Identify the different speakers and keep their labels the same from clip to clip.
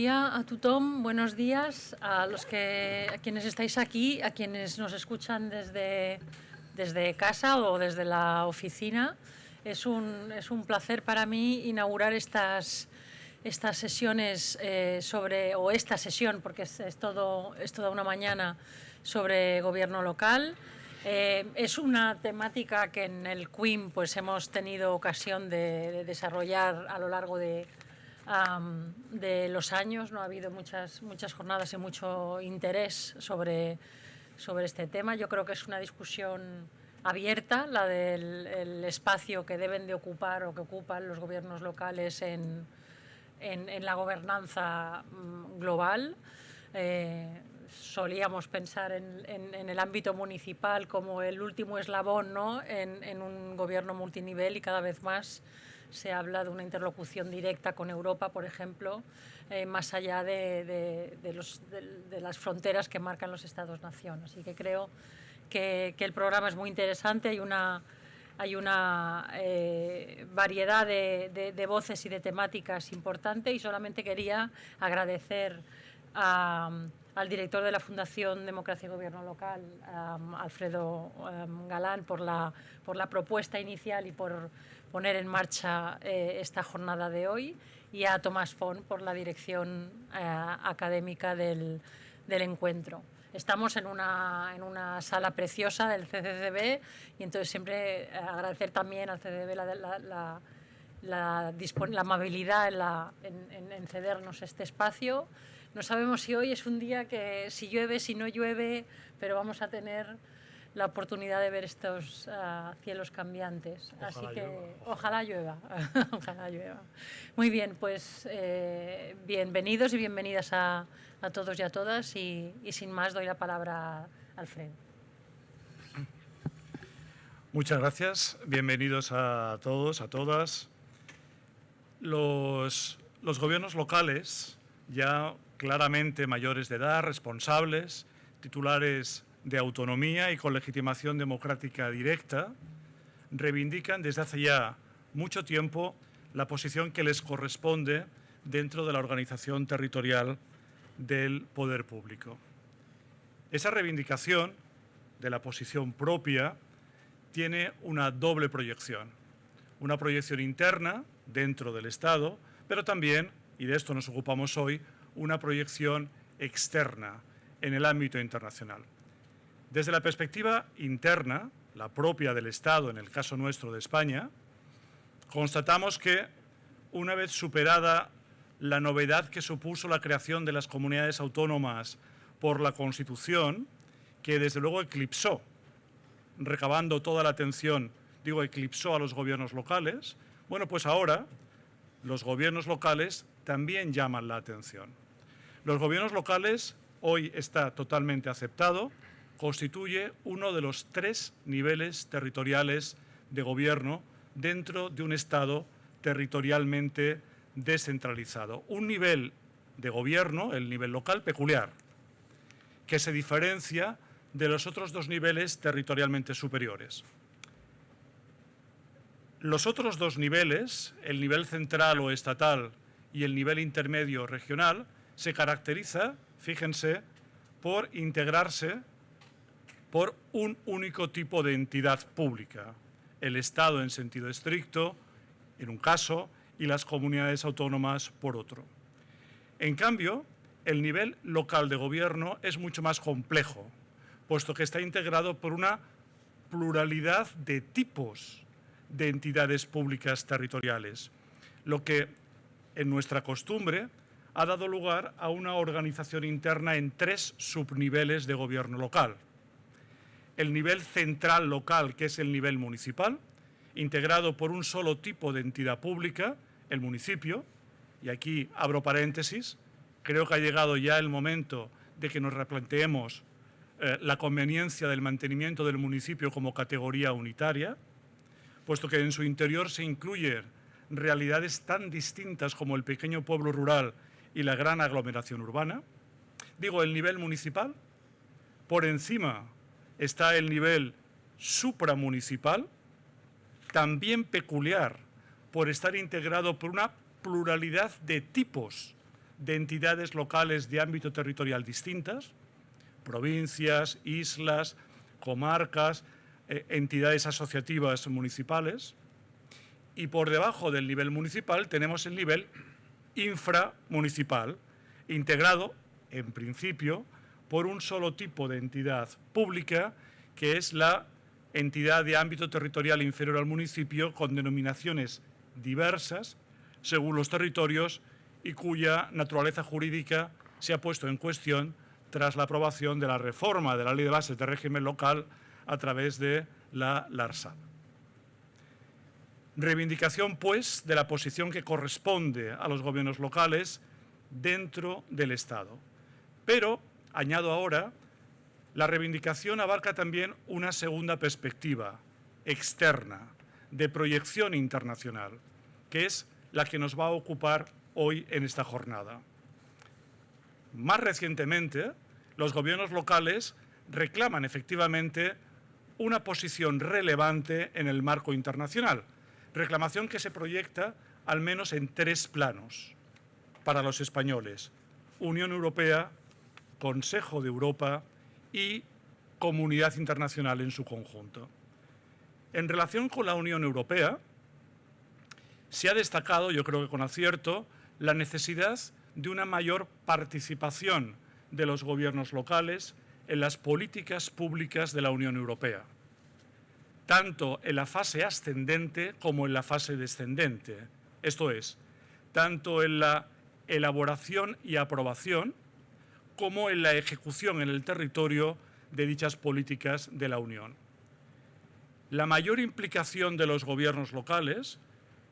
Speaker 1: día a tothom, buenos días a quienes estáis aquí, a quienes nos escuchan desde casa o desde la oficina. Es un placer para mí inaugurar estas sesiones esta sesión, porque es toda una mañana sobre gobierno local. Es una temática que en el CUIM pues, hemos tenido ocasión de desarrollar a lo largo de los años. No ha habido muchas jornadas y mucho interés sobre este tema. Yo creo que es una discusión abierta, la del espacio que deben de ocupar o que ocupan los gobiernos locales en la gobernanza global. Solíamos pensar en el ámbito municipal como el último eslabón, ¿no?, en un gobierno multinivel, y cada vez más se habla de una interlocución directa con Europa, por ejemplo, más allá de las fronteras que marcan los Estados-nación. Así que creo que el programa es muy interesante. Hay una variedad de voces y de temáticas importante, y solamente quería agradecer al director de la Fundación Democracia y Gobierno Local, Alfredo Galán, por la propuesta inicial y por poner en marcha esta jornada de hoy, y a Tomás Font por la dirección académica del encuentro. Estamos en una sala preciosa del CCCB, y entonces siempre agradecer también al CCCB la amabilidad en cedernos este espacio. No sabemos si hoy es un día que si llueve, si no llueve, pero vamos a tener la oportunidad de ver estos cielos cambiantes. Así que ojalá llueva. Ojalá llueva. Muy bien, pues bienvenidos y bienvenidas a todos y a todas, y sin más doy la palabra a Alfredo.
Speaker 2: Muchas gracias. Bienvenidos a todos, a todas. Los gobiernos locales, ya claramente mayores de edad, responsables, titulares de autonomía y con legitimación democrática directa, reivindican desde hace ya mucho tiempo la posición que les corresponde dentro de la organización territorial del poder público. Esa reivindicación de la posición propia tiene una doble proyección. Una proyección interna dentro del Estado, pero también, y de esto nos ocupamos hoy, una proyección externa en el ámbito internacional. Desde la perspectiva interna, la propia del Estado, en el caso nuestro de España, constatamos que, una vez superada la novedad que supuso la creación de las comunidades autónomas por la Constitución, que desde luego eclipsó, recabando toda la atención, eclipsó a los gobiernos locales, bueno, pues ahora los gobiernos locales también llaman la atención. Los gobiernos locales, hoy está totalmente aceptado, constituye uno de los 3 niveles territoriales de gobierno dentro de un Estado territorialmente descentralizado. Un nivel de gobierno, el nivel local, peculiar, que se diferencia de los otros 2 niveles territorialmente superiores. Los otros 2 niveles, el nivel central o estatal y el nivel intermedio regional, se caracteriza, fíjense, por integrarse por un único tipo de entidad pública, el Estado en sentido estricto, en un caso, y las comunidades autónomas por otro. En cambio, el nivel local de gobierno es mucho más complejo, puesto que está integrado por una pluralidad de tipos de entidades públicas territoriales, lo que en nuestra costumbre ha dado lugar a una organización interna en 3 subniveles de gobierno local. El nivel central local, que es el nivel municipal, integrado por un solo tipo de entidad pública, el municipio, y aquí abro paréntesis, creo que ha llegado ya el momento de que nos replanteemos la conveniencia del mantenimiento del municipio como categoría unitaria, puesto que en su interior se incluyen realidades tan distintas como el pequeño pueblo rural y la gran aglomeración urbana. Digo, el nivel municipal. Por encima está el nivel supramunicipal, también peculiar por estar integrado por una pluralidad de tipos de entidades locales de ámbito territorial distintas, provincias, islas, comarcas, entidades asociativas municipales, y por debajo del nivel municipal tenemos el nivel inframunicipal, integrado, en principio, por un solo tipo de entidad pública, que es la entidad de ámbito territorial inferior al municipio, con denominaciones diversas según los territorios y cuya naturaleza jurídica se ha puesto en cuestión tras la aprobación de la reforma de la Ley de Bases de Régimen Local a través de la LARSAP. Reivindicación, pues, de la posición que corresponde a los gobiernos locales dentro del Estado. Pero, añado ahora, la reivindicación abarca también una segunda perspectiva, externa, de proyección internacional, que es la que nos va a ocupar hoy en esta jornada. Más recientemente, los gobiernos locales reclaman efectivamente una posición relevante en el marco internacional, reclamación que se proyecta al menos en 3 planos para los españoles: Unión Europea, Consejo de Europa y comunidad internacional en su conjunto. En relación con la Unión Europea, se ha destacado, yo creo que con acierto, la necesidad de una mayor participación de los gobiernos locales en las políticas públicas de la Unión Europea, tanto en la fase ascendente como en la fase descendente. Esto es, tanto en la elaboración y aprobación como en la ejecución en el territorio de dichas políticas de la Unión. La mayor implicación de los gobiernos locales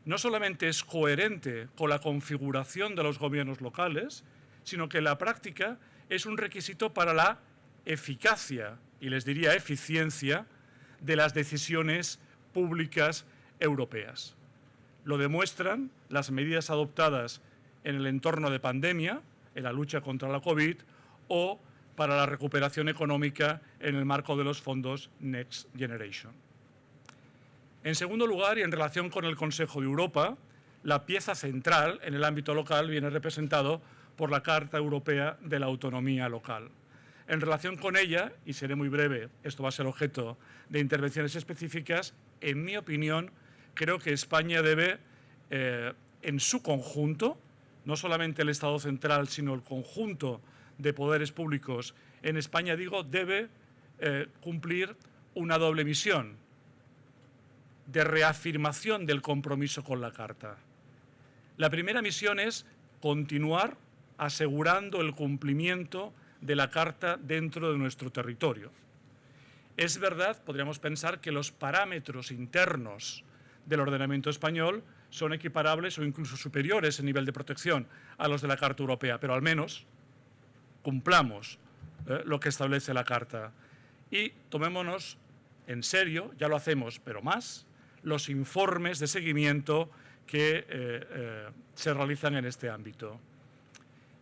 Speaker 2: no solamente es coherente con la configuración de los gobiernos locales, sino que en la práctica es un requisito para la eficacia, y les diría eficiencia, de las decisiones públicas europeas. Lo demuestran las medidas adoptadas en el entorno de pandemia, en la lucha contra la COVID, o para la recuperación económica en el marco de los fondos Next Generation. En segundo lugar, y en relación con el Consejo de Europa, la pieza central en el ámbito local viene representado por la Carta Europea de la Autonomía Local. En relación con ella, y seré muy breve, esto va a ser objeto de intervenciones específicas, en mi opinión, creo que España debe, en su conjunto, no solamente el Estado central, sino el conjunto de poderes públicos en España, debe cumplir una doble misión de reafirmación del compromiso con la Carta. La primera misión es continuar asegurando el cumplimiento de la Carta dentro de nuestro territorio. Es verdad, podríamos pensar, que los parámetros internos del ordenamiento español son equiparables o incluso superiores en nivel de protección a los de la Carta Europea, pero al menos cumplamos lo que establece la Carta y tomémonos en serio, ya lo hacemos, pero más, los informes de seguimiento que se realizan en este ámbito.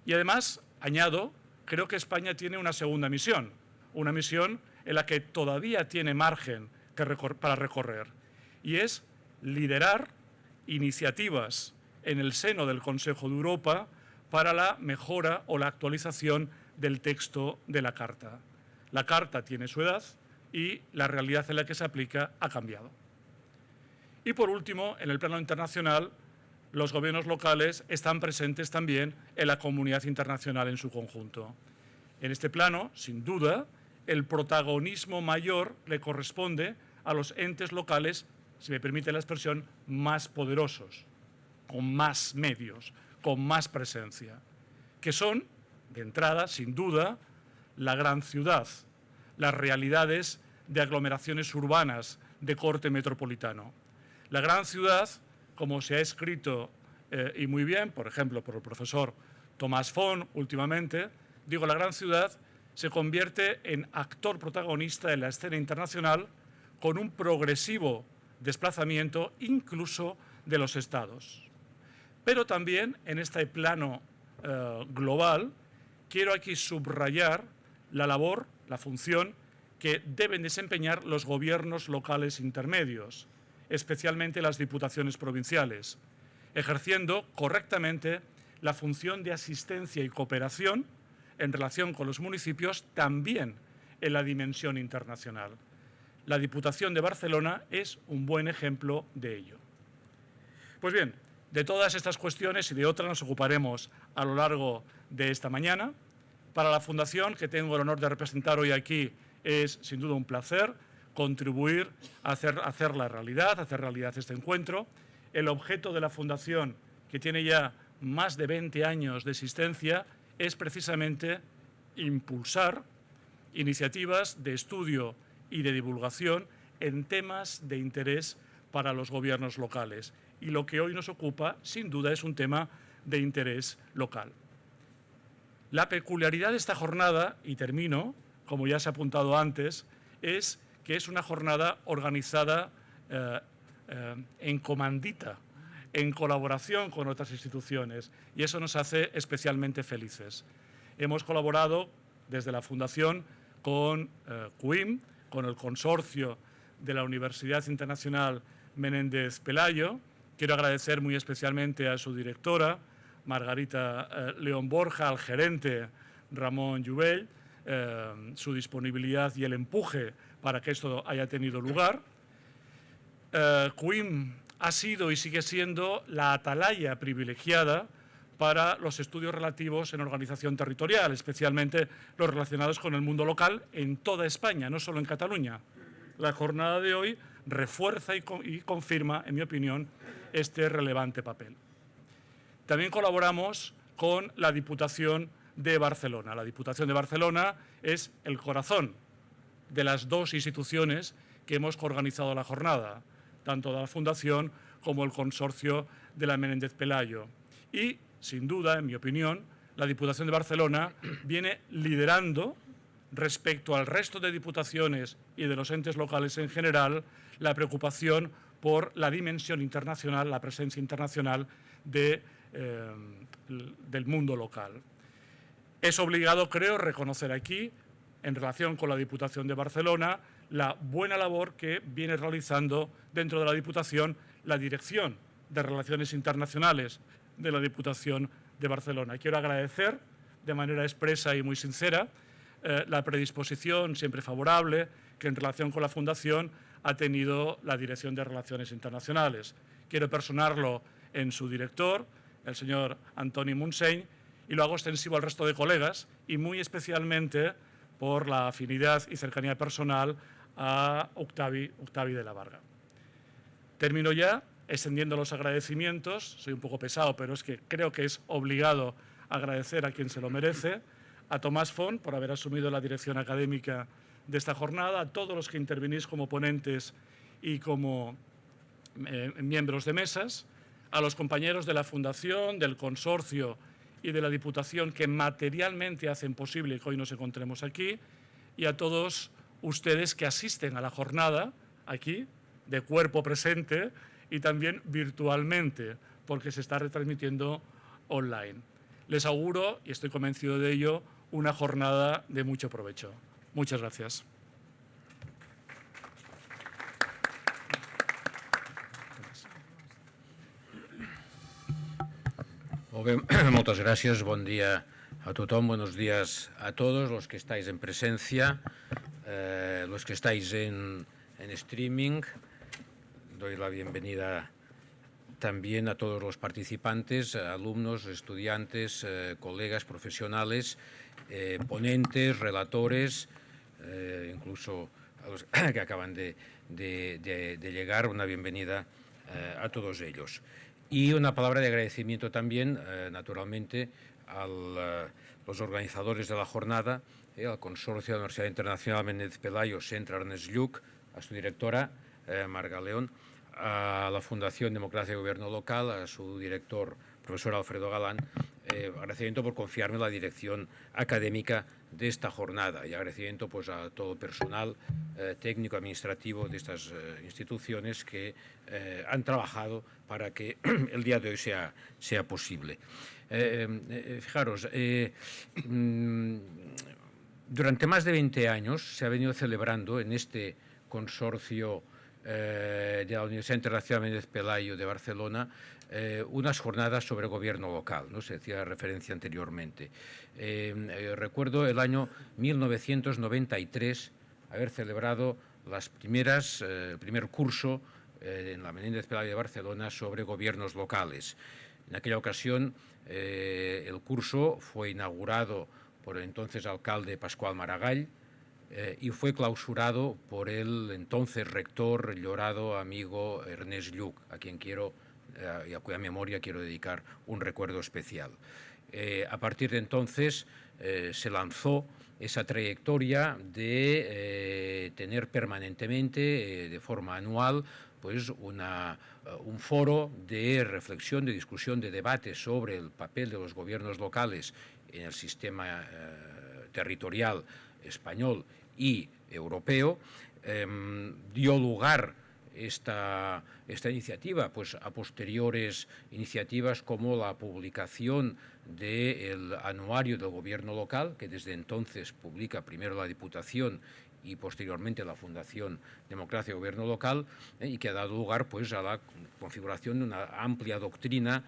Speaker 2: Y además, añado, creo que España tiene una segunda misión, una misión en la que todavía tiene margen para recorrer, y es liderar iniciativas en el seno del Consejo de Europa para la mejora o la actualización del texto de la Carta. La Carta tiene su edad y la realidad en la que se aplica ha cambiado. Y por último, en el plano internacional, los gobiernos locales están presentes también en la comunidad internacional en su conjunto. En este plano, sin duda, el protagonismo mayor le corresponde a los entes locales, si me permite la expresión, más poderosos, con más medios, con más presencia, que son, de entrada, sin duda, la gran ciudad, las realidades de aglomeraciones urbanas de corte metropolitano. La gran ciudad, como se ha escrito y muy bien, por ejemplo, por el profesor Tomás Font últimamente, la gran ciudad se convierte en actor protagonista en la escena internacional con un progresivo desplazamiento incluso de los estados. Pero también en este plano global quiero aquí subrayar la labor, la función que deben desempeñar los gobiernos locales intermedios, especialmente las diputaciones provinciales, ejerciendo correctamente la función de asistencia y cooperación en relación con los municipios también en la dimensión internacional. La Diputación de Barcelona es un buen ejemplo de ello. Pues bien, de todas estas cuestiones y de otras nos ocuparemos a lo largo de esta mañana. Para la Fundación, que tengo el honor de representar hoy aquí, es sin duda un placer contribuir a hacer realidad este encuentro. El objeto de la Fundación, que tiene ya más de 20 años de existencia, es precisamente impulsar iniciativas de estudio y de divulgación en temas de interés para los gobiernos locales. Y lo que hoy nos ocupa, sin duda, es un tema de interés local. La peculiaridad de esta jornada, y termino, como ya se ha apuntado antes, es que es una jornada organizada en comandita, en colaboración con otras instituciones, y eso nos hace especialmente felices. Hemos colaborado desde la Fundación con CUIM, con el consorcio de la Universidad Internacional Menéndez Pelayo. Quiero agradecer muy especialmente a su directora, Margarita León Borja, al gerente Ramón Lluvell, su disponibilidad y el empuje para que esto haya tenido lugar. CUIM ha sido y sigue siendo la atalaya privilegiada para los estudios relativos en organización territorial, especialmente los relacionados con el mundo local en toda España, no solo en Cataluña. La jornada de hoy refuerza y confirma, en mi opinión, este relevante papel. También colaboramos con la Diputación de Barcelona. La Diputación de Barcelona es el corazón de las dos instituciones que hemos coorganizado la jornada, tanto de la Fundación como el consorcio de la Menéndez Pelayo. Y, sin duda, en mi opinión, la Diputación de Barcelona viene liderando, respecto al resto de diputaciones y de los entes locales en general, la preocupación por la dimensión internacional, la presencia internacional del mundo local. Es obligado, creo, reconocer aquí, en relación con la Diputación de Barcelona, la buena labor que viene realizando dentro de la Diputación la Dirección de Relaciones Internacionales de la Diputación de Barcelona. Quiero agradecer de manera expresa y muy sincera la predisposición siempre favorable que en relación con la Fundación ha tenido la Dirección de Relaciones Internacionales. Quiero personarlo en su director, el señor Antoni Montseny, y lo hago extensivo al resto de colegas y muy especialmente por la afinidad y cercanía personal a Octavi de la Varga. Termino ya extendiendo los agradecimientos. Soy un poco pesado, pero es que creo que es obligado agradecer a quien se lo merece, a Tomás Font por haber asumido la dirección académica de esta jornada, a todos los que intervenís como ponentes y como miembros de mesas, a los compañeros de la Fundación, del Consorcio y de la Diputación que materialmente hacen posible que hoy nos encontremos aquí, y a todos ustedes que asisten a la jornada aquí, de cuerpo presente y también virtualmente, porque se está retransmitiendo online. Les auguro, y estoy convencido de ello, una jornada de mucho provecho. Muchas gracias.
Speaker 3: Muchas gracias. Buen día a tothom. Buenos días a todos los que estáis en presencia, los que estáis en streaming. Doy la bienvenida también a todos los participantes, alumnos, estudiantes, colegas profesionales, ponentes, relatores, incluso a los que acaban de llegar. Una bienvenida a todos ellos. Y una palabra de agradecimiento también, naturalmente, a los organizadores de la jornada, al Consorcio de la Universidad Internacional Menéndez Pelayo, Centre Ernest Lluch, a su directora, Marga León, a la Fundación Democracia y Gobierno Local, a su director, profesor Alfredo Galán. Agradecimiento por confiarme en la dirección académica de esta jornada y agradecimiento pues, a todo el personal técnico administrativo de estas instituciones que han trabajado para que el día de hoy sea posible. Fijaros, durante más de 20 años se ha venido celebrando en este consorcio de la Universidad Internacional Méndez Pelayo de Barcelona unas jornadas sobre gobierno local, ¿no? Se hacía referencia anteriormente. Recuerdo el año 1993 haber celebrado el primer curso en la Menéndez Pelayo de Barcelona sobre gobiernos locales. En aquella ocasión el curso fue inaugurado por el entonces alcalde Pascual Maragall y fue clausurado por el entonces rector, llorado amigo Ernest Lluch, a quien y a cuya memoria quiero dedicar un recuerdo especial. A partir de entonces se lanzó esa trayectoria de tener permanentemente, de forma anual, pues un foro de reflexión, de discusión, de debate sobre el papel de los gobiernos locales en el sistema territorial español y europeo. Dio lugar esta iniciativa pues, a posteriores iniciativas como la publicación del anuario del gobierno local, que desde entonces publica primero la Diputación y posteriormente la Fundación Democracia y Gobierno Local, y que ha dado lugar pues, a la configuración de una amplia doctrina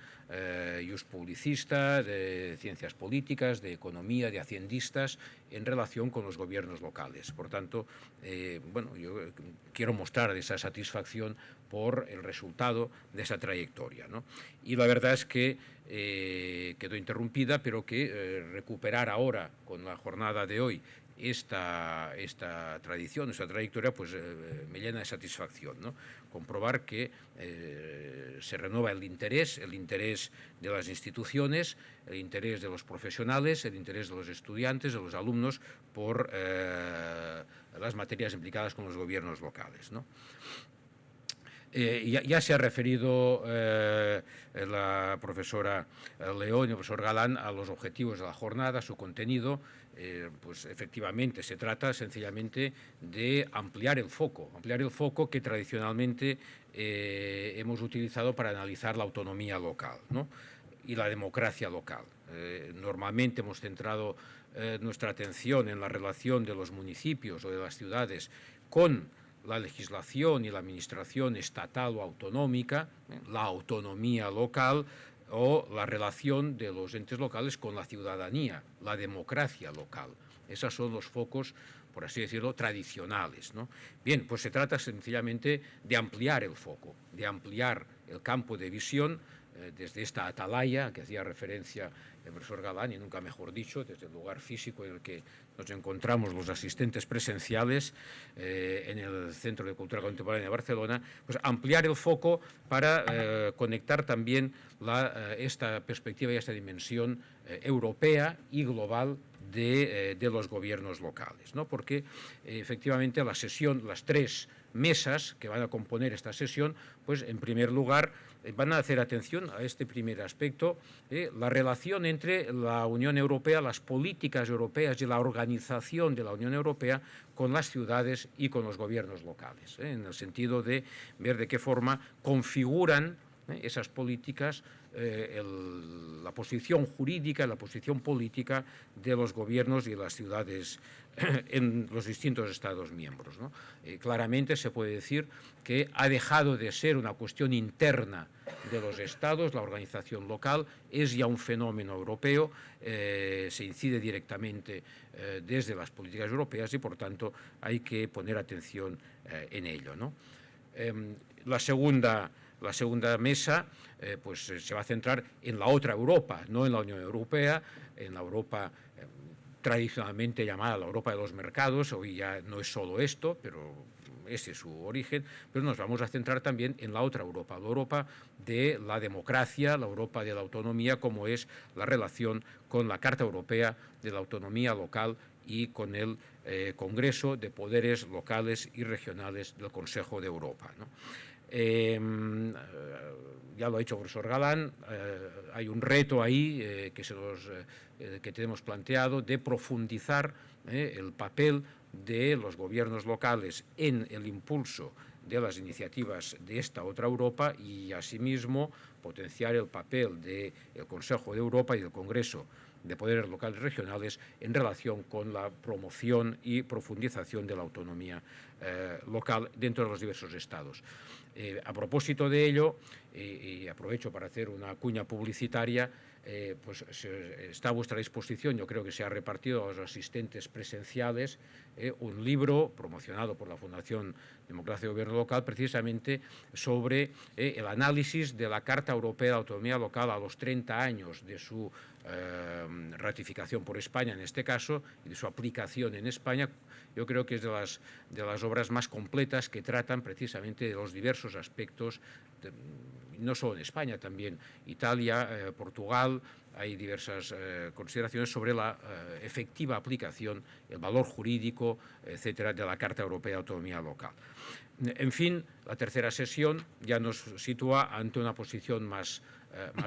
Speaker 3: publicista, de ciencias políticas, de economía, de haciendistas, en relación con los gobiernos locales. Por tanto, bueno, yo quiero mostrar esa satisfacción por el resultado de esa trayectoria, ¿no? Y la verdad es que quedó interrumpida, pero que recuperar ahora, con la jornada de hoy, esta tradición, esta trayectoria, pues me llena de satisfacción, ¿no? Comprobar que se renueva el interés de las instituciones, el interés de los profesionales, el interés de los estudiantes, de los alumnos, por las materias implicadas con los gobiernos locales, ¿no? Ya se ha referido la profesora León y el profesor Galán a los objetivos de la jornada, su contenido. Pues efectivamente se trata sencillamente de ampliar el foco que tradicionalmente hemos utilizado para analizar la autonomía local, ¿no? Y la democracia local. Normalmente hemos centrado nuestra atención en la relación de los municipios o de las ciudades con la legislación y la administración estatal o autonómica, la autonomía local, o la relación de los entes locales con la ciudadanía, la democracia local. Esos son los focos, por así decirlo, tradicionales, ¿no? Bien, pues se trata sencillamente de ampliar el foco, de ampliar el campo de visión desde esta atalaya que hacía referencia el profesor Galán, y nunca mejor dicho, desde el lugar físico en el que nos encontramos los asistentes presenciales en el Centro de Cultura Contemporánea de Barcelona, pues ampliar el foco para conectar también esta perspectiva y esta dimensión europea y global de los gobiernos locales, ¿no? Porque efectivamente las tres mesas que van a componer esta sesión, pues en primer lugar van a hacer atención a este primer aspecto, la relación entre la Unión Europea, las políticas europeas y la organización de la Unión Europea con las ciudades y con los gobiernos locales, en el sentido de ver de qué forma configuran esas políticas la posición jurídica, la posición política de los gobiernos y las ciudades en los distintos Estados miembros, ¿no? Claramente se puede decir que ha dejado de ser una cuestión interna de los Estados, la organización local es ya un fenómeno europeo, se incide directamente desde las políticas europeas y por tanto hay que poner atención en ello, ¿no? La segunda mesa pues se va a centrar en la otra Europa, no en la Unión Europea, en la Europa tradicionalmente llamada la Europa de los mercados. Hoy ya no es solo esto, pero ese es su origen, pero nos vamos a centrar también en la otra Europa, la Europa de la democracia, la Europa de la autonomía, como es la relación con la Carta Europea de la Autonomía Local y con el Congreso de Poderes Locales y Regionales del Consejo de Europa, ¿no? Ya lo ha dicho el profesor Galán, hay un reto ahí que tenemos planteado de profundizar el papel de los gobiernos locales en el impulso de las iniciativas de esta otra Europa y asimismo potenciar el papel del Consejo de Europa y del Congreso de poderes locales regionales en relación con la promoción y profundización de la autonomía local dentro de los diversos estados. A propósito de ello, y aprovecho para hacer una cuña publicitaria, pues está a vuestra disposición, yo creo que se ha repartido a los asistentes presenciales, un libro promocionado por la Fundación Democracia y Gobierno Local, precisamente sobre el análisis de la Carta Europea de Autonomía Local a los 30 años de su ratificación por España, en este caso, y de su aplicación en España. Yo creo que es de las obras más completas que tratan precisamente de los diversos aspectos, no solo en España, también Italia, Portugal. Hay diversas consideraciones sobre la efectiva aplicación, el valor jurídico, etcétera, de la Carta Europea de Autonomía Local. En fin, la tercera sesión ya nos sitúa ante una posición más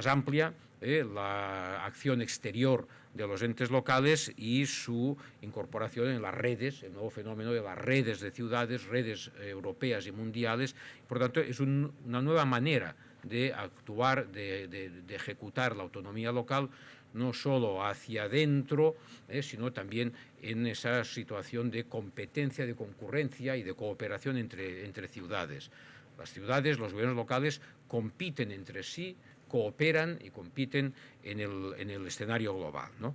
Speaker 3: amplia, la acción exterior de los entes locales y su incorporación en las redes, el nuevo fenómeno de las redes de ciudades, redes europeas y mundiales. Por tanto, es una nueva manera de actuar, de ejecutar la autonomía local, no solo hacia adentro, sino también en esa situación de competencia, de concurrencia y de cooperación entre ciudades. Las ciudades, los gobiernos locales compiten entre sí, cooperan y compiten en el escenario global, ¿no?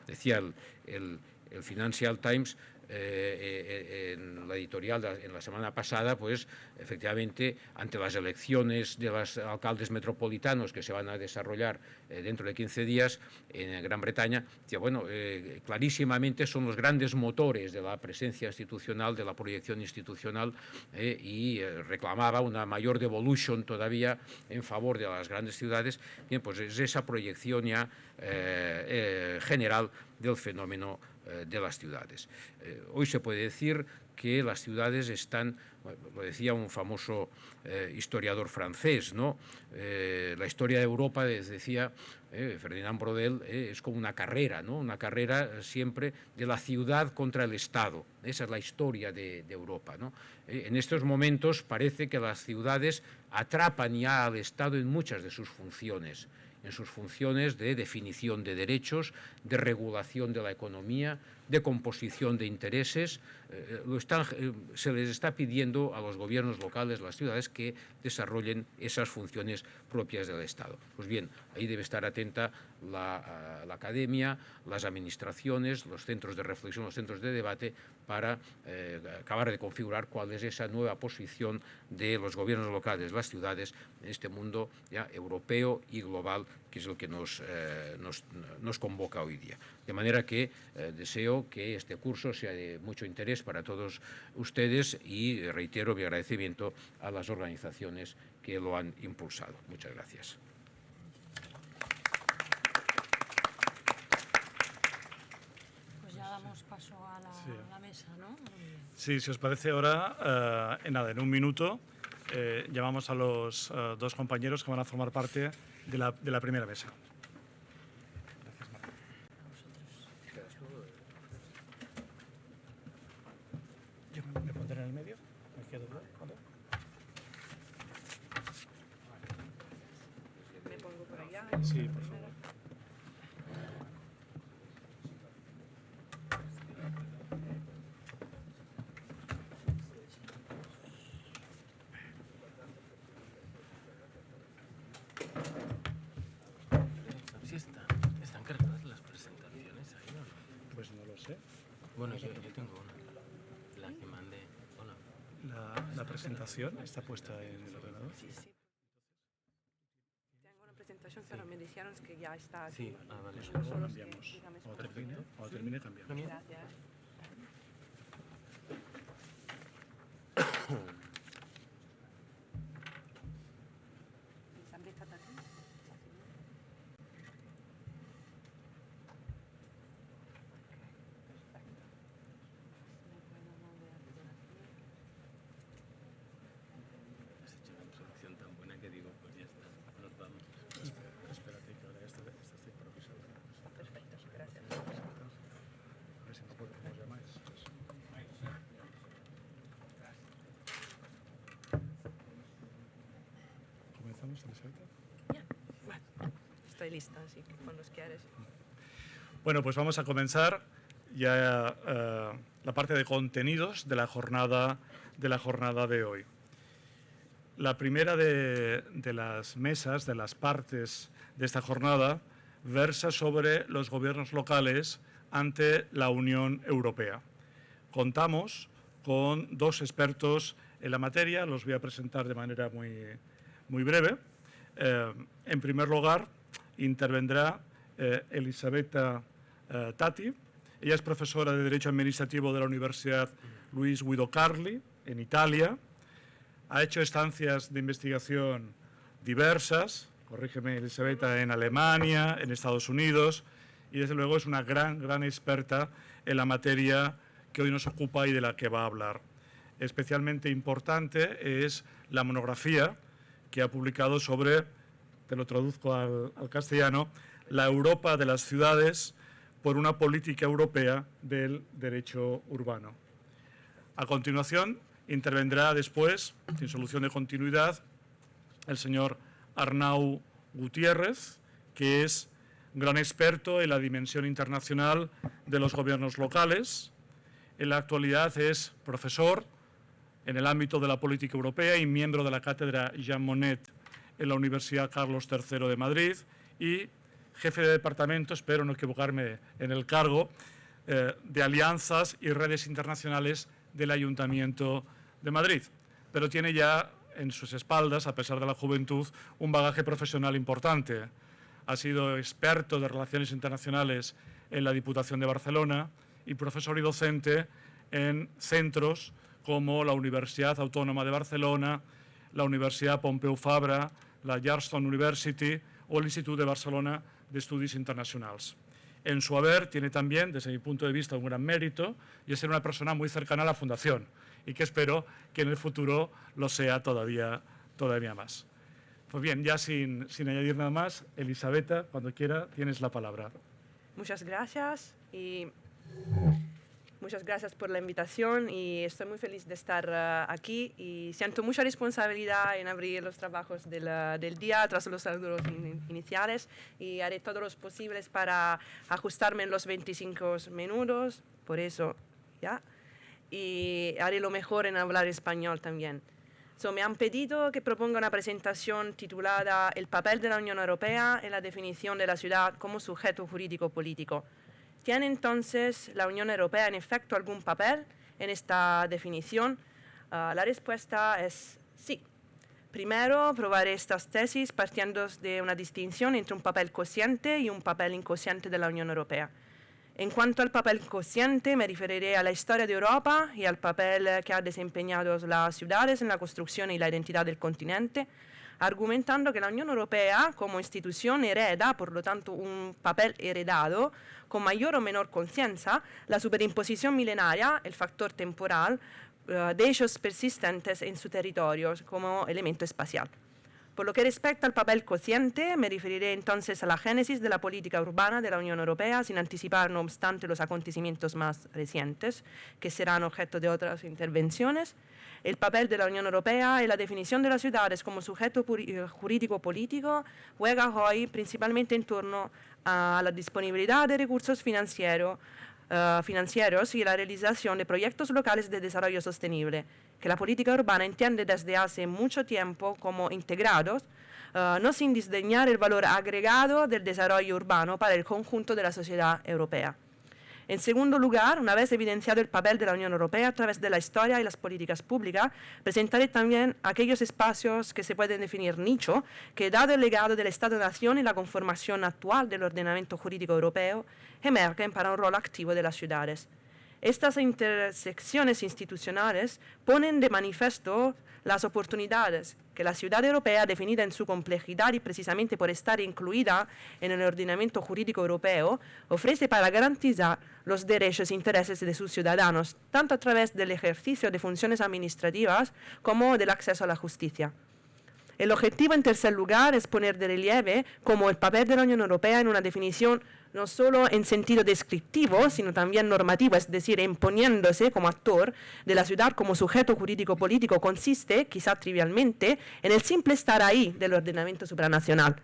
Speaker 3: Decía el Financial Times en la editorial en la semana pasada, pues efectivamente ante las elecciones de los alcaldes metropolitanos que se van a desarrollar dentro de 15 días en Gran Bretaña, decía, bueno, clarísimamente son los grandes motores de la presencia institucional, de la proyección institucional, y reclamaba una mayor devolution todavía en favor de las grandes ciudades. Bien, pues es esa proyección ya general del fenómeno de las ciudades. Hoy se puede decir que las ciudades están, lo decía un famoso historiador francés, ¿no? La historia de Europa, decía Ferdinand Brodel, es como una carrera, ¿no? Una carrera siempre de la ciudad contra el Estado. Esa es la historia de Europa, ¿no? En estos momentos parece que las ciudades atrapan ya al Estado en muchas de sus funciones, de definición de derechos, de regulación de la economía, de composición de intereses. Se les está pidiendo a los gobiernos locales, las ciudades, que desarrollen esas funciones propias del Estado. Pues bien, ahí debe estar atenta la academia, las administraciones, los centros de reflexión, los centros de debate, para acabar de configurar cuál es esa nueva posición de los gobiernos locales, las ciudades, en este mundo ya europeo y global, que es el que nos convoca hoy día. De manera que deseo que este curso sea de mucho interés para todos ustedes y reitero mi agradecimiento a las organizaciones que lo han impulsado. Muchas gracias.
Speaker 1: Pues ya damos paso a la mesa, ¿no?
Speaker 2: Sí, si os parece ahora, en un minuto, llamamos a los dos compañeros que van a formar parte de la primera mesa. Gracias, Marta. Yo me pondré en el medio. Me quedo, ¿vale?
Speaker 4: Me pongo por allá.
Speaker 2: Sí, por favor.
Speaker 5: Sí están cargadas las presentaciones ahí, ¿no?
Speaker 2: Pues no lo sé.
Speaker 5: Bueno, yo tengo una, la que mandé. Hola.
Speaker 2: La presentación está puesta en el ordenador.
Speaker 4: Sí. Tengo una presentación, pero me dijeron que ya está aquí.
Speaker 5: Sí, vale.
Speaker 2: Pues
Speaker 4: Solo
Speaker 2: luego
Speaker 4: es que,
Speaker 2: cambiamos.
Speaker 4: dígame,
Speaker 2: Cuando termine cambiamos.
Speaker 4: Gracias.
Speaker 5: Has hecho una introducción tan buena que digo, pues ya está, nos vamos.
Speaker 2: Espérate, que ahora esto está improvisado.
Speaker 4: Perfecto, gracias.
Speaker 2: A ver si no puedo, ¿cómo os llamáis? ¿Comenzamos, Elisabetta?
Speaker 4: Estoy lista, así que cuando quieres.
Speaker 2: Bueno, pues vamos a comenzar ya la parte de contenidos de la jornada de hoy. La primera de las mesas, de las partes de esta jornada, versa sobre los gobiernos locales ante la Unión Europea. Contamos con dos expertos en la materia, los voy a presentar de manera muy breve. En primer lugar, intervendrá Elisabetta Tati. Ella es profesora de Derecho Administrativo de la Universidad Luis Guido Carli, en Italia. Ha hecho estancias de investigación diversas, corrígeme Elisabetta, en Alemania, en Estados Unidos, y desde luego es una gran experta en la materia que hoy nos ocupa y de la que va a hablar. Especialmente importante es la monografía que ha publicado sobre, te lo traduzco al castellano, la Europa de las ciudades por una política europea del derecho urbano. A continuación, intervendrá después, sin solución de continuidad, el señor Arnau Gutiérrez, que es gran experto en la dimensión internacional de los gobiernos locales. En la actualidad es profesor en el ámbito de la política europea y miembro de la cátedra Jean Monnet en la Universidad Carlos III de Madrid y jefe de departamento, espero no equivocarme en el cargo, de alianzas y redes internacionales del Ayuntamiento de Madrid. Pero tiene ya en sus espaldas, a pesar de la juventud, un bagaje profesional importante. Ha sido experto de relaciones internacionales en la Diputación de Barcelona y profesor y docente en centros como la Universidad Autónoma de Barcelona, la Universidad Pompeu Fabra, la Jarston University o el Institut de Barcelona de Estudis Internacionals. En su haber tiene también, desde mi punto de vista, un gran mérito y es ser una persona muy cercana a la Fundación y que espero que en el futuro lo sea todavía más. Pues bien, ya sin añadir nada más, Elisabetta, cuando quiera, tienes la palabra.
Speaker 4: Muchas gracias y muchas gracias por la invitación y estoy muy feliz de estar aquí y siento mucha responsabilidad en abrir los trabajos del día tras los saludos iniciales y haré todo lo posible para ajustarme en los 25 minutos, por eso ya, y haré lo mejor en hablar español también. Me han pedido que proponga una presentación titulada El papel de la Unión Europea en la definición de la ciudad como sujeto jurídico político. ¿Tiene entonces la Unión Europea en efecto algún papel en esta definición? La respuesta es sí. Primero, probaré estas tesis partiendo de una distinción entre un papel consciente y un papel inconsciente de la Unión Europea. En cuanto al papel consciente, me referiré a la historia de Europa y al papel que han desempeñado las ciudades en la construcción y la identidad del continente, argumentando que la Unión Europea como institución hereda, por lo tanto, un papel heredado, con mayor o menor conciencia, la superimposición milenaria, el factor temporal, de hechos persistentes en su territorio como elemento espacial. Por lo que respecta al papel consciente, me referiré entonces a la génesis de la política urbana de la Unión Europea, sin anticipar, no obstante, los acontecimientos más recientes, que serán objeto de otras intervenciones. El papel de la Unión Europea y la definición de las ciudades como sujeto jurídico-político juega hoy principalmente en torno a la disponibilidad de recursos financieros y la realización de proyectos locales de desarrollo sostenible, que la política urbana entiende desde hace mucho tiempo como integrados, no sin desdeñar el valor agregado del desarrollo urbano para el conjunto de la sociedad europea. En segundo lugar, una vez evidenciado el papel de la Unión Europea a través de la historia y las políticas públicas, presentaré también aquellos espacios que se pueden definir nicho, que dado el legado del Estado-Nación y la conformación actual del ordenamiento jurídico europeo, emergen para un rol activo de las ciudades. Estas intersecciones institucionales ponen de manifiesto las oportunidades que la ciudad europea, definida en su complejidad y precisamente por estar incluida en el ordenamiento jurídico europeo, ofrece para garantizar los derechos e intereses de sus ciudadanos, tanto a través del ejercicio de funciones administrativas como del acceso a la justicia. El objetivo, en tercer lugar, es poner de relieve cómo el papel de la Unión Europea en una definición no solo en sentido descriptivo, sino también normativo, es decir, imponiéndose como actor de la ciudad como sujeto jurídico-político, consiste, quizá trivialmente, en el simple estar ahí del ordenamiento supranacional.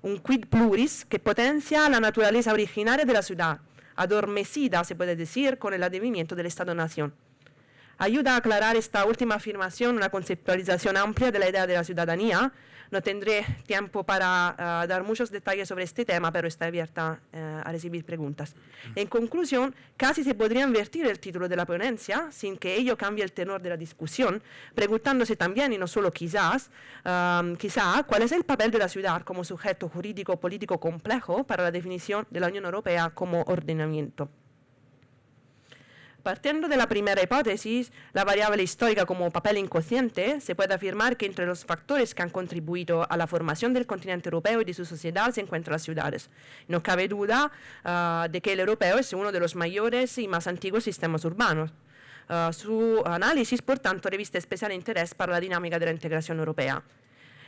Speaker 4: un quid pluris que potencia la naturaleza originaria de la ciudad, adormecida, se puede decir, con el advenimiento del Estado-Nación. Ayuda a aclarar esta última afirmación una conceptualización amplia de la idea de la ciudadanía. No tendré tiempo para dar muchos detalles sobre este tema, pero estoy abierta a recibir preguntas. En conclusión, casi se podría invertir el título de la ponencia, sin que ello cambie el tenor de la discusión, preguntándose también, y no solo quizá, cuál es el papel de la ciudad como sujeto jurídico-político complejo para la definición de la Unión Europea como ordenamiento. Partiendo de la primera hipótesis, la variable histórica como papel inconsciente, se puede afirmar que entre los factores que han contribuido a la formación del continente europeo y de su sociedad se encuentran las ciudades. No cabe duda de que el europeo es uno de los mayores y más antiguos sistemas urbanos. Su análisis, por tanto, reviste especial interés para la dinámica de la integración europea.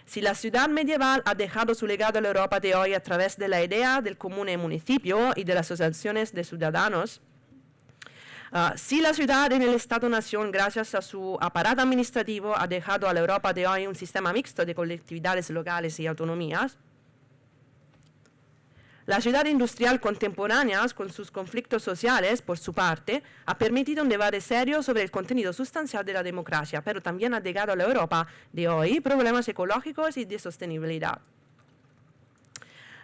Speaker 4: Si la ciudad medieval ha dejado su legado a la Europa de hoy a través de la idea del comune municipio y de las asociaciones de ciudadanos, si la ciudad en el Estado-Nación, gracias a su aparato administrativo, ha dejado a la Europa de hoy un sistema mixto de colectividades locales y autonomías, la ciudad industrial contemporánea, con sus conflictos sociales, por su parte, ha permitido un debate serio sobre el contenido sustancial de la democracia, pero también ha legado a la Europa de hoy problemas ecológicos y de sostenibilidad.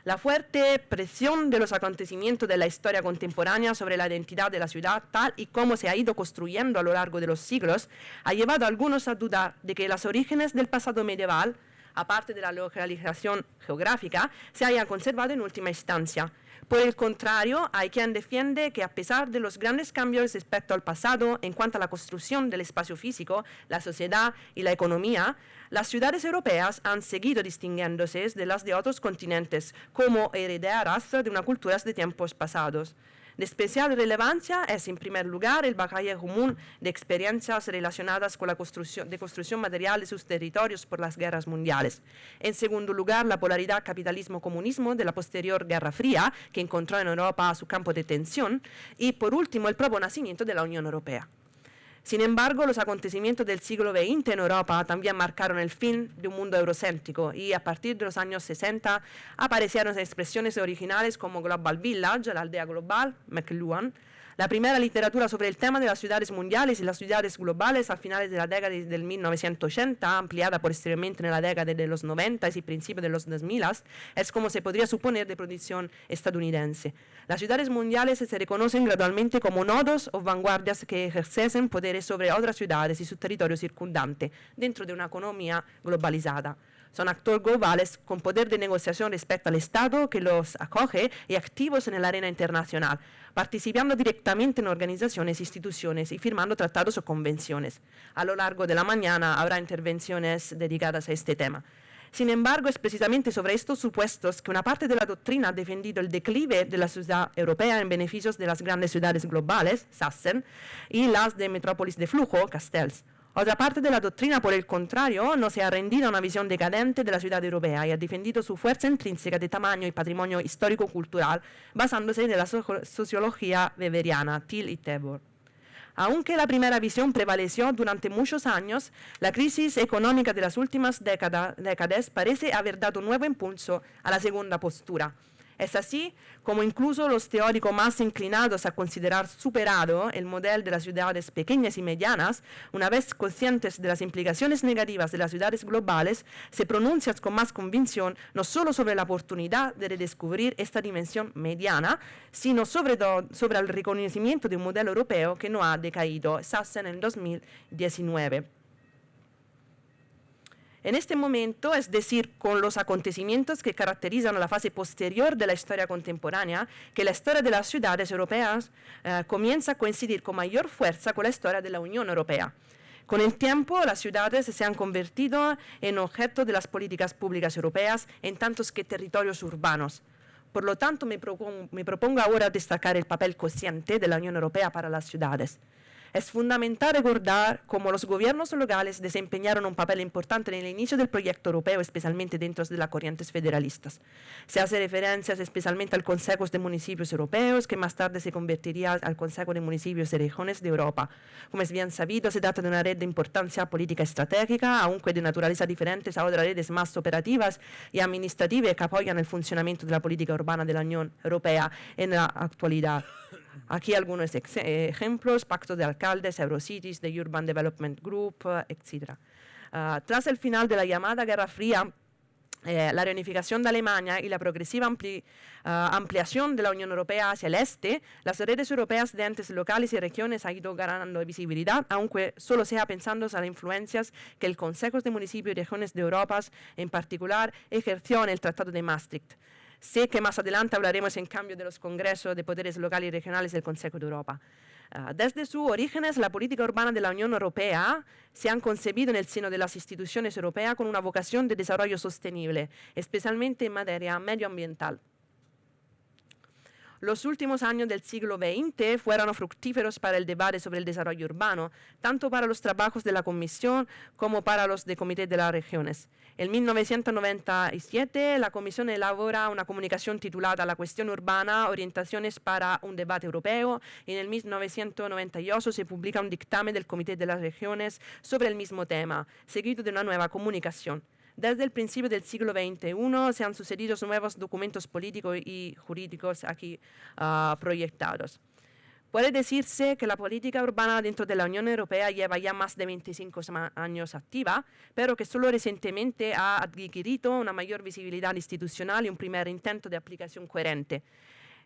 Speaker 4: La fuerte presión de los acontecimientos de la historia contemporánea sobre la identidad de la ciudad, tal y como se ha ido construyendo a lo largo de los siglos, ha llevado a algunos a dudar de que los orígenes del pasado medieval, aparte de la localización geográfica, se hayan conservado en última instancia. Por el contrario, hay quien defiende que a pesar de los grandes cambios respecto al pasado en cuanto a la construcción del espacio físico, la sociedad y la economía, las ciudades europeas han seguido distinguiéndose de las de otros continentes como herederas de una cultura de tiempos pasados. De especial relevancia es, en primer lugar, el bagaje común de experiencias relacionadas con la construcción material de sus territorios por las guerras mundiales. En segundo lugar, la polaridad capitalismo-comunismo de la posterior Guerra Fría, que encontró en Europa su campo de tensión. Y, por último, el propio nacimiento de la Unión Europea. Sin embargo, los acontecimientos del siglo XX en Europa también marcaron el fin de un mundo eurocéntrico y a partir de los años 60 aparecieron expresiones originales como Global Village, la aldea global, McLuhan, la primera literatura sobre el tema de las ciudades mundiales y las ciudades globales a finales de la década del 1980, ampliada posteriormente en la década de los 90 y principios de los 2000, es como se podría suponer de producción estadounidense. Las ciudades mundiales se reconocen gradualmente como nodos o vanguardias que ejercen poderes sobre otras ciudades y su territorio circundante dentro de una economía globalizada. Son actores globales con poder de negociación respecto al Estado que los acoge y activos en la arena internacional, participando directamente en organizaciones, instituciones y firmando tratados o convenciones. A lo largo de la mañana habrá intervenciones dedicadas a este tema. Sin embargo, es precisamente sobre estos supuestos que una parte de la doctrina ha defendido el declive de la ciudad europea en beneficios de las grandes ciudades globales, Sassen, y las de metrópolis de flujo, Castells. Otra parte de la doctrina, por el contrario, no se ha rendido a una visión decadente de la ciudad europea y ha defendido su fuerza intrínseca de tamaño y patrimonio histórico-cultural, basándose en la sociología weberiana, Thiel y Tebor. Aunque la primera visión prevaleció durante muchos años, la crisis económica de las últimas décadas parece haber dado nuevo impulso a la segunda postura. Es así como incluso los teóricos más inclinados a considerar superado el modelo de las ciudades pequeñas y medianas, una vez conscientes de las implicaciones negativas de las ciudades globales, se pronuncian con más convicción no solo sobre la oportunidad de redescubrir esta dimensión mediana, sino sobre el reconocimiento de un modelo europeo que no ha decaído, Sassen en 2019. En este momento, es decir, con los acontecimientos que caracterizan la fase posterior de la historia contemporánea, que la historia de las ciudades europeas comienza a coincidir con mayor fuerza con la historia de la Unión Europea. Con el tiempo, las ciudades se han convertido en objeto de las políticas públicas europeas en tantos que territorios urbanos. Por lo tanto, me propongo ahora destacar el papel consciente de la Unión Europea para las ciudades. Es fundamental recordar cómo los gobiernos locales desempeñaron un papel importante en el inicio del proyecto europeo, especialmente dentro de las corrientes federalistas. Se hace referencias especialmente al Consejo de Municipios Europeos, que más tarde se convertiría al Consejo de Municipios y Regiones de Europa. Como es bien sabido, se trata de una red de importancia política estratégica, aunque de naturaleza diferentes a otras redes más operativas y administrativas que apoyan el funcionamiento de la política urbana de la Unión Europea en la actualidad. Aquí algunos ejemplos: Pacto de Alcaldes, Eurocities, The Urban Development Group, etc. Tras el final de la llamada Guerra Fría, la reunificación de Alemania y la progresiva ampliación de la Unión Europea hacia el este, las redes europeas de entes locales y regiones han ido ganando visibilidad, aunque solo sea pensando en las influencias que el Consejo de Municipios y Regiones de Europa, en particular, ejerció en el Tratado de Maastricht. Sé que más adelante hablaremos, en cambio, de los congresos de poderes locales y regionales del Consejo de Europa. Desde sus orígenes, la política urbana de la Unión Europea se han concebido en el seno de las instituciones europeas con una vocación de desarrollo sostenible, especialmente en materia medioambiental. Los últimos años del siglo XX fueron fructíferos para el debate sobre el desarrollo urbano, tanto para los trabajos de la Comisión como para los de Comité de las Regiones. En 1997, la Comisión elabora una comunicación titulada La cuestión urbana, orientaciones para un debate europeo, y en el 1998 se publica un dictamen del Comité de las Regiones sobre el mismo tema, seguido de una nueva comunicación. Desde el principio del siglo XXI se han sucedido nuevos documentos políticos y jurídicos aquí proyectados. Puede decirse que la política urbana dentro de la Unión Europea lleva ya más de 25 años activa, pero que solo recientemente ha adquirido una mayor visibilidad institucional y un primer intento de aplicación coherente.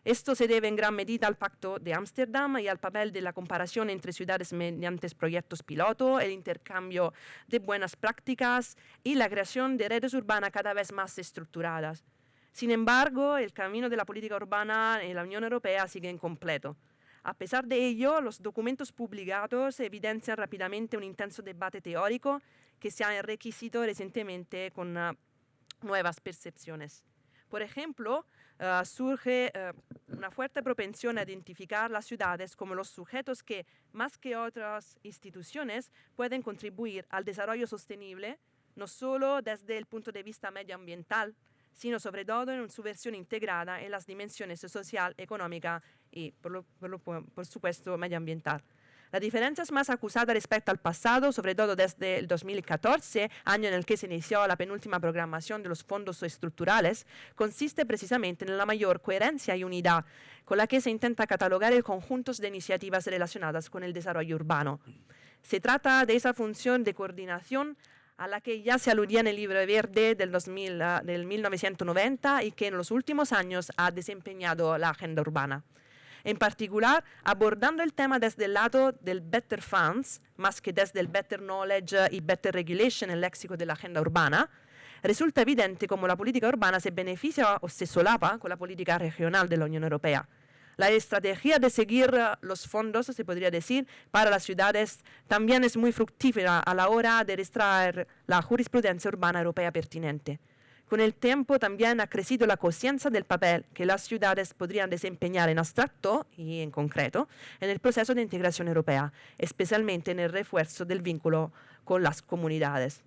Speaker 4: Esto se debe en gran medida al Pacto de Ámsterdam y al papel de la comparación entre ciudades mediante proyectos piloto, el intercambio de buenas prácticas y la creación de redes urbanas cada vez más estructuradas. Sin embargo, el camino de la política urbana en la Unión Europea sigue incompleto. A pesar de ello, los documentos publicados evidencian rápidamente un intenso debate teórico que se ha enriquecido recientemente con nuevas percepciones. Por ejemplo, surge una fuerte propensión a identificar las ciudades como los sujetos que, más que otras instituciones, pueden contribuir al desarrollo sostenible, no solo desde el punto de vista medioambiental, sino sobre todo en su versión integrada en las dimensiones social, económica y, por supuesto, medioambiental. La diferencia es más acusada respecto al pasado, sobre todo desde el 2014, año en el que se inició la penúltima programación de los fondos estructurales, consiste precisamente en la mayor coherencia y unidad con la que se intenta catalogar el conjunto de iniciativas relacionadas con el desarrollo urbano. Se trata de esa función de coordinación a la que ya se aludía en el Libro Verde del 1990 y que en los últimos años ha desempeñado la agenda urbana. En particular, abordando el tema desde el lado del Better Funds, más que desde el Better Knowledge y Better Regulation, el léxico de la agenda urbana, resulta evidente cómo la política urbana se beneficia o se solapa con la política regional de la Unión Europea. La estrategia de seguir los fondos, se podría decir, para las ciudades también es muy fructífera a la hora de extraer la jurisprudencia urbana europea pertinente. Con el tiempo también ha crecido la conciencia del papel que las ciudades podrían desempeñar en abstracto y en concreto en el proceso de integración europea, especialmente en el refuerzo del vínculo con las comunidades.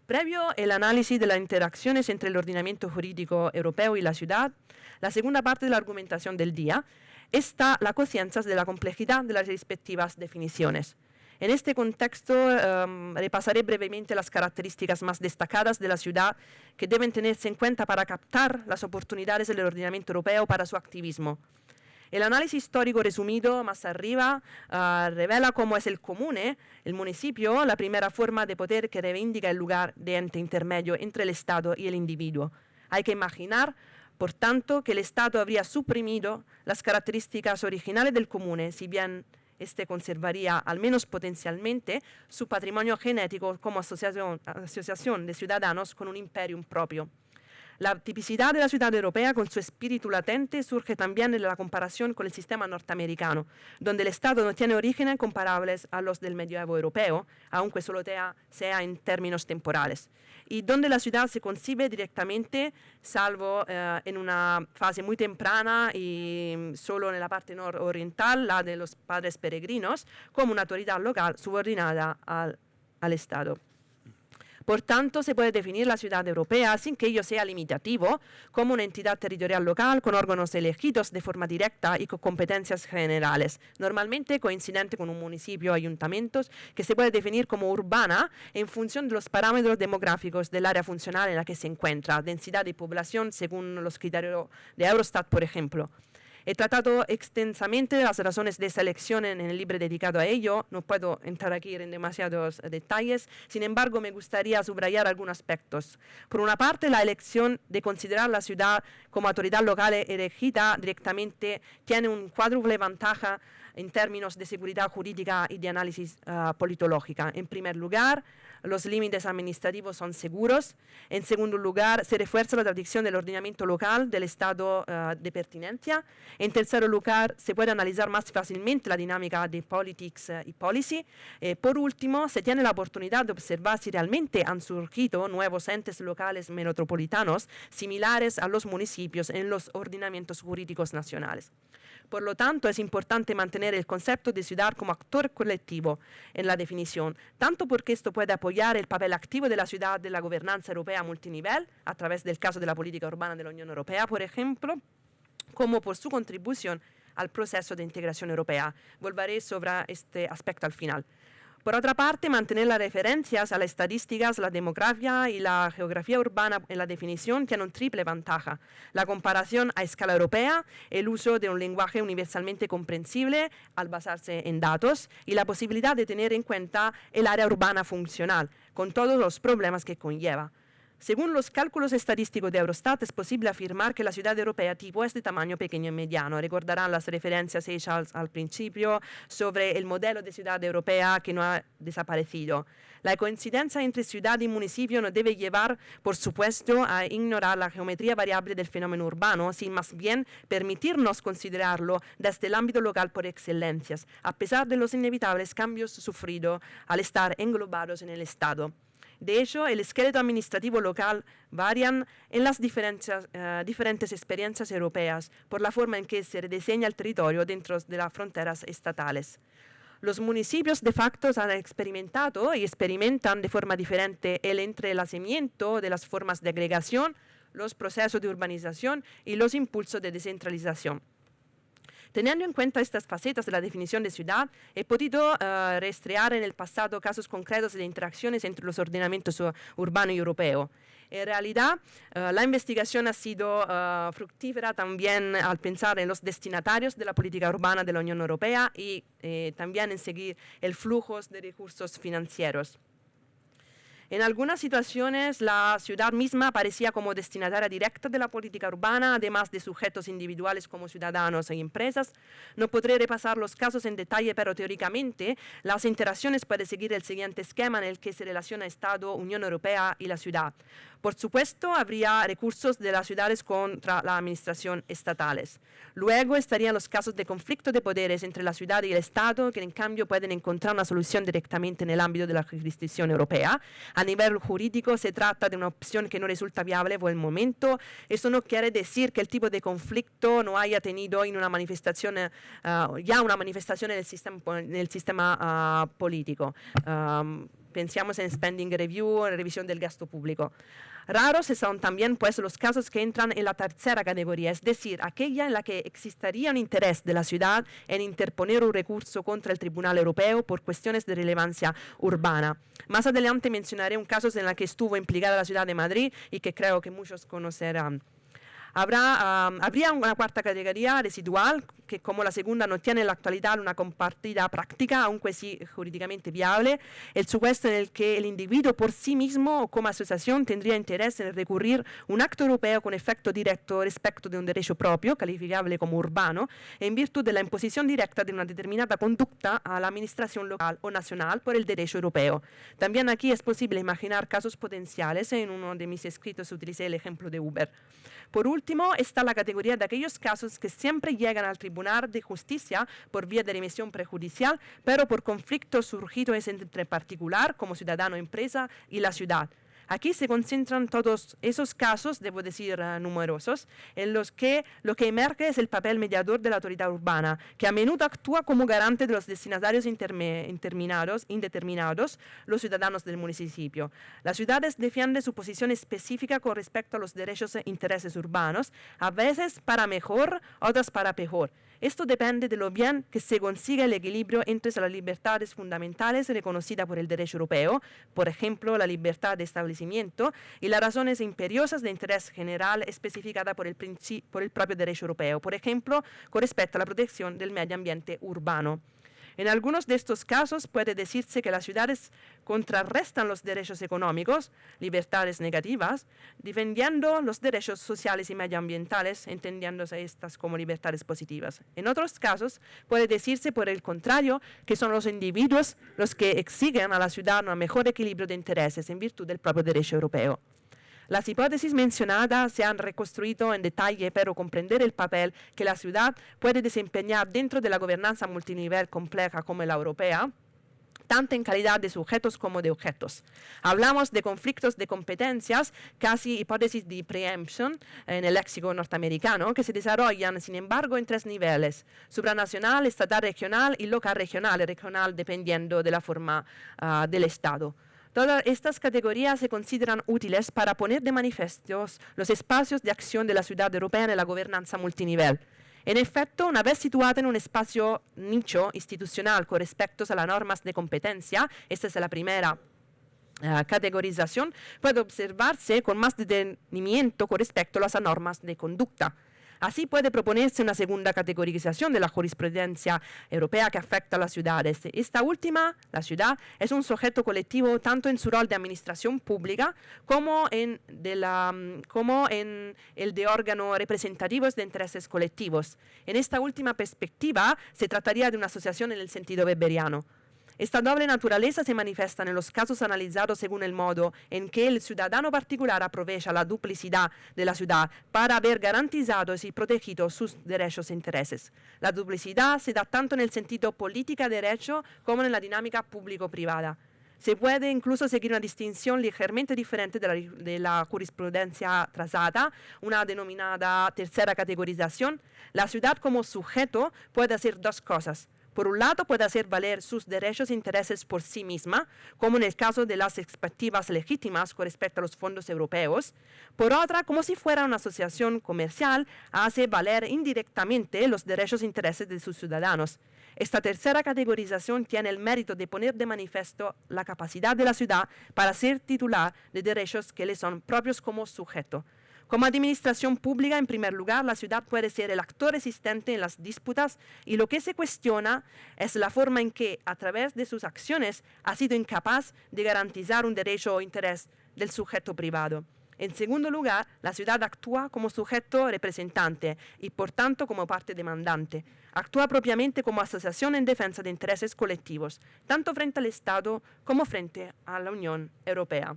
Speaker 4: Previo el análisis de las interacciones entre el ordenamiento jurídico europeo y la ciudad, la segunda parte de la argumentación del día está la conciencia de la complejidad de las respectivas definiciones. En este contexto, repasaré brevemente las características más destacadas de la ciudad que deben tenerse en cuenta para captar las oportunidades del ordenamiento europeo para su activismo. El análisis histórico resumido más arriba revela cómo es el comune, el municipio, la primera forma de poder que reivindica el lugar de ente intermedio entre el Estado y el individuo. Hay que imaginar, por tanto, que el Estado habría suprimido las características originales del comune, si bien este conservaría, al menos potencialmente, su patrimonio genético como asociación de ciudadanos con un imperium propio. La tipicidad de la ciudad europea con su espíritu latente surge también en la comparación con el sistema norteamericano, donde el Estado no tiene orígenes comparables a los del medioevo europeo, aunque solo sea en términos temporales, y donde la ciudad se concibe directamente, salvo en una fase muy temprana y solo en la parte nororiental, la de los padres peregrinos, como una autoridad local subordinada al Estado. Por tanto, se puede definir la ciudad europea, sin que ello sea limitativo, como una entidad territorial local con órganos elegidos de forma directa y con competencias generales, normalmente coincidente con un municipio o ayuntamientos, que se puede definir como urbana en función de los parámetros demográficos del área funcional en la que se encuentra, densidad de población según los criterios de Eurostat, por ejemplo. He tratado extensamente las razones de esa elección en el libro dedicado a ello. No puedo entrar aquí en demasiados detalles. Sin embargo, me gustaría subrayar algunos aspectos. Por una parte, la elección de considerar la ciudad como autoridad local elegida directamente tiene un cuádruple ventaja en términos de seguridad jurídica y de análisis politológica. En primer lugar, los límites administrativos son seguros. En segundo lugar, se refuerza la tradición del ordenamiento local del estado de pertinencia. En tercer lugar, se puede analizar más fácilmente la dinámica de politics y policy. Por último, se tiene la oportunidad de observar si realmente han surgido nuevos entes locales metropolitanos similares a los municipios en los ordenamientos jurídicos nacionales. Por lo tanto, es importante mantener el concepto de ciudad como actor colectivo en la definición, tanto porque esto puede apoyar el papel activo de la ciudad de la gobernanza europea multinivel, a través del caso de la política urbana de la Unión Europea, por ejemplo, como por su contribución al proceso de integración europea. Volveré sobre este aspecto al final. Por otra parte, mantener las referencias a las estadísticas, la demografía y la geografía urbana en la definición tiene una triple ventaja. La comparación a escala europea, el uso de un lenguaje universalmente comprensible al basarse en datos y la posibilidad de tener en cuenta el área urbana funcional, con todos los problemas que conlleva. Según los cálculos estadísticos de Eurostat, es posible afirmar que la ciudad europea tipo es de tamaño pequeño y mediano. Recordarán las referencias hechas al principio sobre el modelo de ciudad europea que no ha desaparecido. La coincidencia entre ciudad y municipio no debe llevar, por supuesto, a ignorar la geometría variable del fenómeno urbano, sino más bien permitirnos considerarlo desde el ámbito local por excelencias, a pesar de los inevitables cambios sufridos al estar englobados en el Estado. De hecho, el esqueleto administrativo local varía en las diferentes experiencias europeas por la forma en que se rediseña el territorio dentro de las fronteras estatales. Los municipios de facto han experimentado y experimentan de forma diferente el entrelazamiento de las formas de agregación, los procesos de urbanización y los impulsos de descentralización. Teniendo en cuenta estas facetas de la definición de ciudad, he podido rastrear en el pasado casos concretos de interacciones entre los ordenamientos urbano y europeo. En realidad, la investigación ha sido fructífera también al pensar en los destinatarios de la política urbana de la Unión Europea y también en seguir el flujo de recursos financieros. En algunas situaciones, la ciudad misma aparecía como destinataria directa de la política urbana, además de sujetos individuales como ciudadanos y empresas. No podré repasar los casos en detalle, pero teóricamente las interacciones pueden seguir el siguiente esquema en el que se relaciona Estado, Unión Europea y la ciudad. Por supuesto, habría recursos de las ciudades contra la administración estatales. Luego estarían los casos de conflicto de poderes entre la ciudad y el Estado, que en cambio pueden encontrar una solución directamente en el ámbito de la jurisdicción europea. A nivel jurídico se trata de una opción que no resulta viable por el momento. Eso no quiere decir que el tipo de conflicto no haya tenido en una manifestación, ya una manifestación en el sistema político. Pensamos en spending review, en revisión del gasto público. Raros son también pues, los casos que entran en la tercera categoría, es decir, aquella en la que existiría un interés de la ciudad en interponer un recurso contra el Tribunal Europeo por cuestiones de relevancia urbana. Más adelante mencionaré un caso en el que estuvo implicada la ciudad de Madrid y que creo que muchos conocerán. Habría una cuarta categoría residual que, como la segunda no tiene en la actualidad una compartida práctica, aunque sí jurídicamente viable, el supuesto en el que el individuo por sí mismo o como asociación tendría interés en recurrir un acto europeo con efecto directo respecto de un derecho propio, calificable como urbano, en virtud de la imposición directa de una determinada conducta a la administración local o nacional por el derecho europeo. También aquí es posible imaginar casos potenciales. En uno de mis escritos utilicé el ejemplo de Uber. Por último, está la categoría de aquellos casos que siempre llegan al Tribunal de Justicia por vía de remisión prejudicial, pero por conflictos surgidos entre particular, como ciudadano, empresa y la ciudad. Aquí se concentran todos esos casos, debo decir numerosos, en los que lo que emerge es el papel mediador de la autoridad urbana, que a menudo actúa como garante de los destinatarios indeterminados, los ciudadanos del municipio. Las ciudades defienden su posición específica con respecto a los derechos e intereses urbanos, a veces para mejor, otras para peor. Esto depende de lo bien que se consiga el equilibrio entre las libertades fundamentales reconocidas por el derecho europeo, por ejemplo, la libertad de establecimiento, y las razones imperiosas de interés general especificadas por el propio derecho europeo, por ejemplo, con respecto a la protección del medio ambiente urbano. En algunos de estos casos puede decirse que las ciudades contrarrestan los derechos económicos, libertades negativas, defendiendo los derechos sociales y medioambientales, entendiéndose estas como libertades positivas. En otros casos puede decirse, por el contrario, que son los individuos los que exigen a la ciudad un mejor equilibrio de intereses en virtud del propio derecho europeo. Las hipótesis mencionadas se han reconstruido en detalle, pero comprender el papel que la ciudad puede desempeñar dentro de la gobernanza multinivel compleja como la europea, tanto en calidad de sujetos como de objetos. Hablamos de conflictos de competencias, casi hipótesis de preemption en el léxico norteamericano, que se desarrollan, sin embargo, en tres niveles: supranacional, estatal regional y local regional dependiendo de la forma del Estado. Todas estas categorías se consideran útiles para poner de manifiesto los espacios de acción de la ciudad europea en la gobernanza multinivel. En efecto, una vez situada en un espacio nicho institucional con respecto a las normas de competencia, esta es la primera categorización, puede observarse con más detenimiento con respecto a las normas de conducta. Así puede proponerse una segunda categorización de la jurisprudencia europea que afecta a las ciudades. Esta última, la ciudad, es un sujeto colectivo tanto en su rol de administración pública como en el de órganos representativos de intereses colectivos. En esta última perspectiva, se trataría de una asociación en el sentido weberiano. Esta doble naturaleza se manifiesta en los casos analizados según el modo en que el ciudadano particular aprovecha la duplicidad de la ciudad para haber garantizados y protegido sus derechos e intereses. La duplicidad se da tanto en el sentido política-derecho como en la dinámica público-privada. Se puede incluso seguir una distinción ligeramente diferente de la jurisprudencia trazada, una denominada tercera categorización. La ciudad como sujeto puede hacer dos cosas. Por un lado, puede hacer valer sus derechos e intereses por sí misma, como en el caso de las expectativas legítimas con respecto a los fondos europeos. Por otra, como si fuera una asociación comercial, hace valer indirectamente los derechos e intereses de sus ciudadanos. Esta tercera categorización tiene el mérito de poner de manifiesto la capacidad de la ciudad para ser titular de derechos que le son propios como sujeto. Como administración pública, en primer lugar, la ciudad puede ser el actor existente en las disputas y lo que se cuestiona es la forma en que, a través de sus acciones, ha sido incapaz de garantizar un derecho o interés del sujeto privado. En segundo lugar, la ciudad actúa como sujeto representante y, por tanto, como parte demandante. Actúa propiamente como asociación en defensa de intereses colectivos, tanto frente al Estado como frente a la Unión Europea.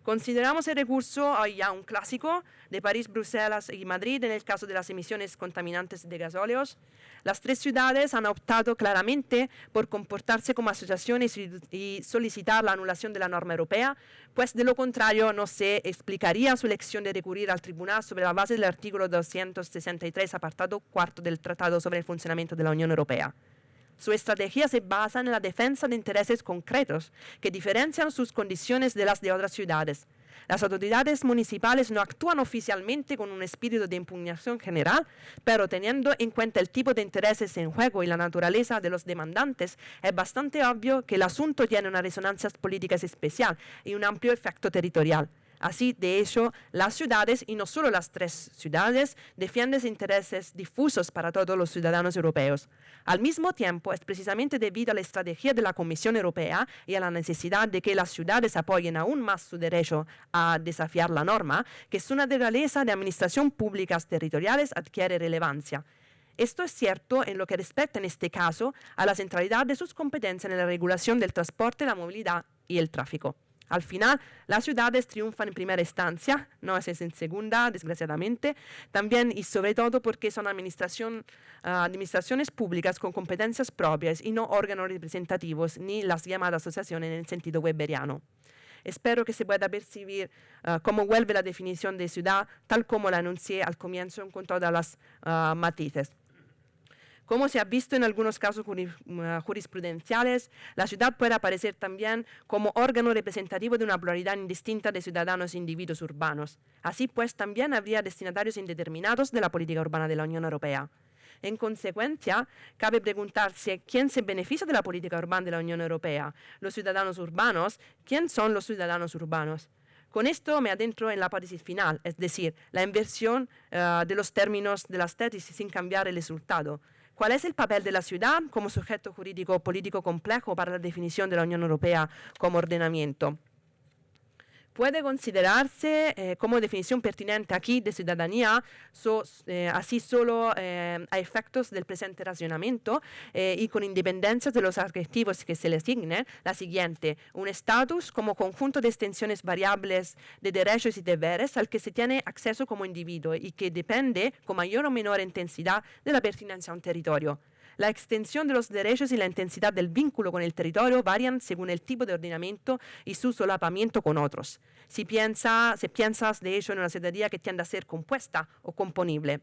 Speaker 4: Consideramos el recurso hoy ya un clásico de París, Bruselas y Madrid en el caso de las emisiones contaminantes de gasóleos. Las tres ciudades han optado claramente por comportarse como asociaciones y solicitar la anulación de la norma europea, pues de lo contrario no se explicaría su elección de recurrir al tribunal sobre la base del artículo 263, apartado 4 del Tratado sobre el Funcionamiento de la Unión Europea. Su estrategia se basa en la defensa de intereses concretos que diferencian sus condiciones de las de otras ciudades. Las autoridades municipales no actúan oficialmente con un espíritu de impugnación general, pero teniendo en cuenta el tipo de intereses en juego y la naturaleza de los demandantes, es bastante obvio que el asunto tiene una resonancia política especial y un amplio efecto territorial. Así, de hecho, las ciudades, y no solo las 3 ciudades, defienden intereses difusos para todos los ciudadanos europeos. Al mismo tiempo, es precisamente debido a la estrategia de la Comisión Europea y a la necesidad de que las ciudades apoyen aún más su derecho a desafiar la norma, que su naturaleza de administración públicas territoriales adquiere relevancia. Esto es cierto en lo que respecta, en este caso, a la centralidad de sus competencias en la regulación del transporte, la movilidad y el tráfico. Al final, las ciudades triunfan en primera instancia, no es en segunda, desgraciadamente, también y sobre todo porque son administraciones públicas con competencias propias y no órganos representativos ni las llamadas asociaciones en el sentido weberiano. Espero que se pueda percibir cómo vuelve la definición de ciudad, tal como la anuncié al comienzo con todas las matices. Como se ha visto en algunos casos jurisprudenciales, la ciudad puede aparecer también como órgano representativo de una pluralidad indistinta de ciudadanos e individuos urbanos. Así pues, también habría destinatarios indeterminados de la política urbana de la Unión Europea. En consecuencia, cabe preguntarse quién se beneficia de la política urbana de la Unión Europea. ¿Los ciudadanos urbanos? ¿Quién son los ciudadanos urbanos? Con esto me adentro en la hipótesis final, es decir, la inversión de los términos de las tesis sin cambiar el resultado. ¿Cuál es el papel de la ciudad como sujeto jurídico político complejo para la definición de la Unión Europea como ordenamiento? Puede considerarse como definición pertinente aquí de ciudadanía, así solo a efectos del presente razonamiento y con independencia de los adjetivos que se le asignen, la siguiente: un estatus como conjunto de extensiones variables de derechos y deberes al que se tiene acceso como individuo y que depende con mayor o menor intensidad de la pertinencia a un territorio. La extensión de los derechos y la intensidad del vínculo con el territorio varían según el tipo de ordenamiento y su solapamiento con otros. Si piensas, de hecho, en una ciudadanía que tiende a ser compuesta o componible.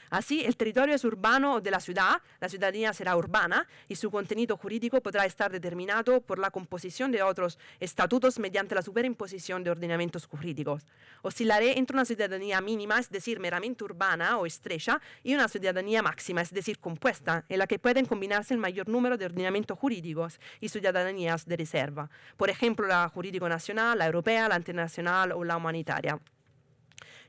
Speaker 4: Así, el territorio es urbano o de la ciudadanía será urbana y su contenido jurídico podrá estar determinado por la composición de otros estatutos mediante la superimposición de ordenamientos jurídicos. Oscilaré entre una ciudadanía mínima, es decir, meramente urbana o estrecha, y una ciudadanía máxima, es decir, compuesta, en la que pueden combinarse el mayor número de ordenamientos jurídicos y ciudadanías de reserva. Por ejemplo, la jurídico nacional, la europea, la internacional o la humanitaria.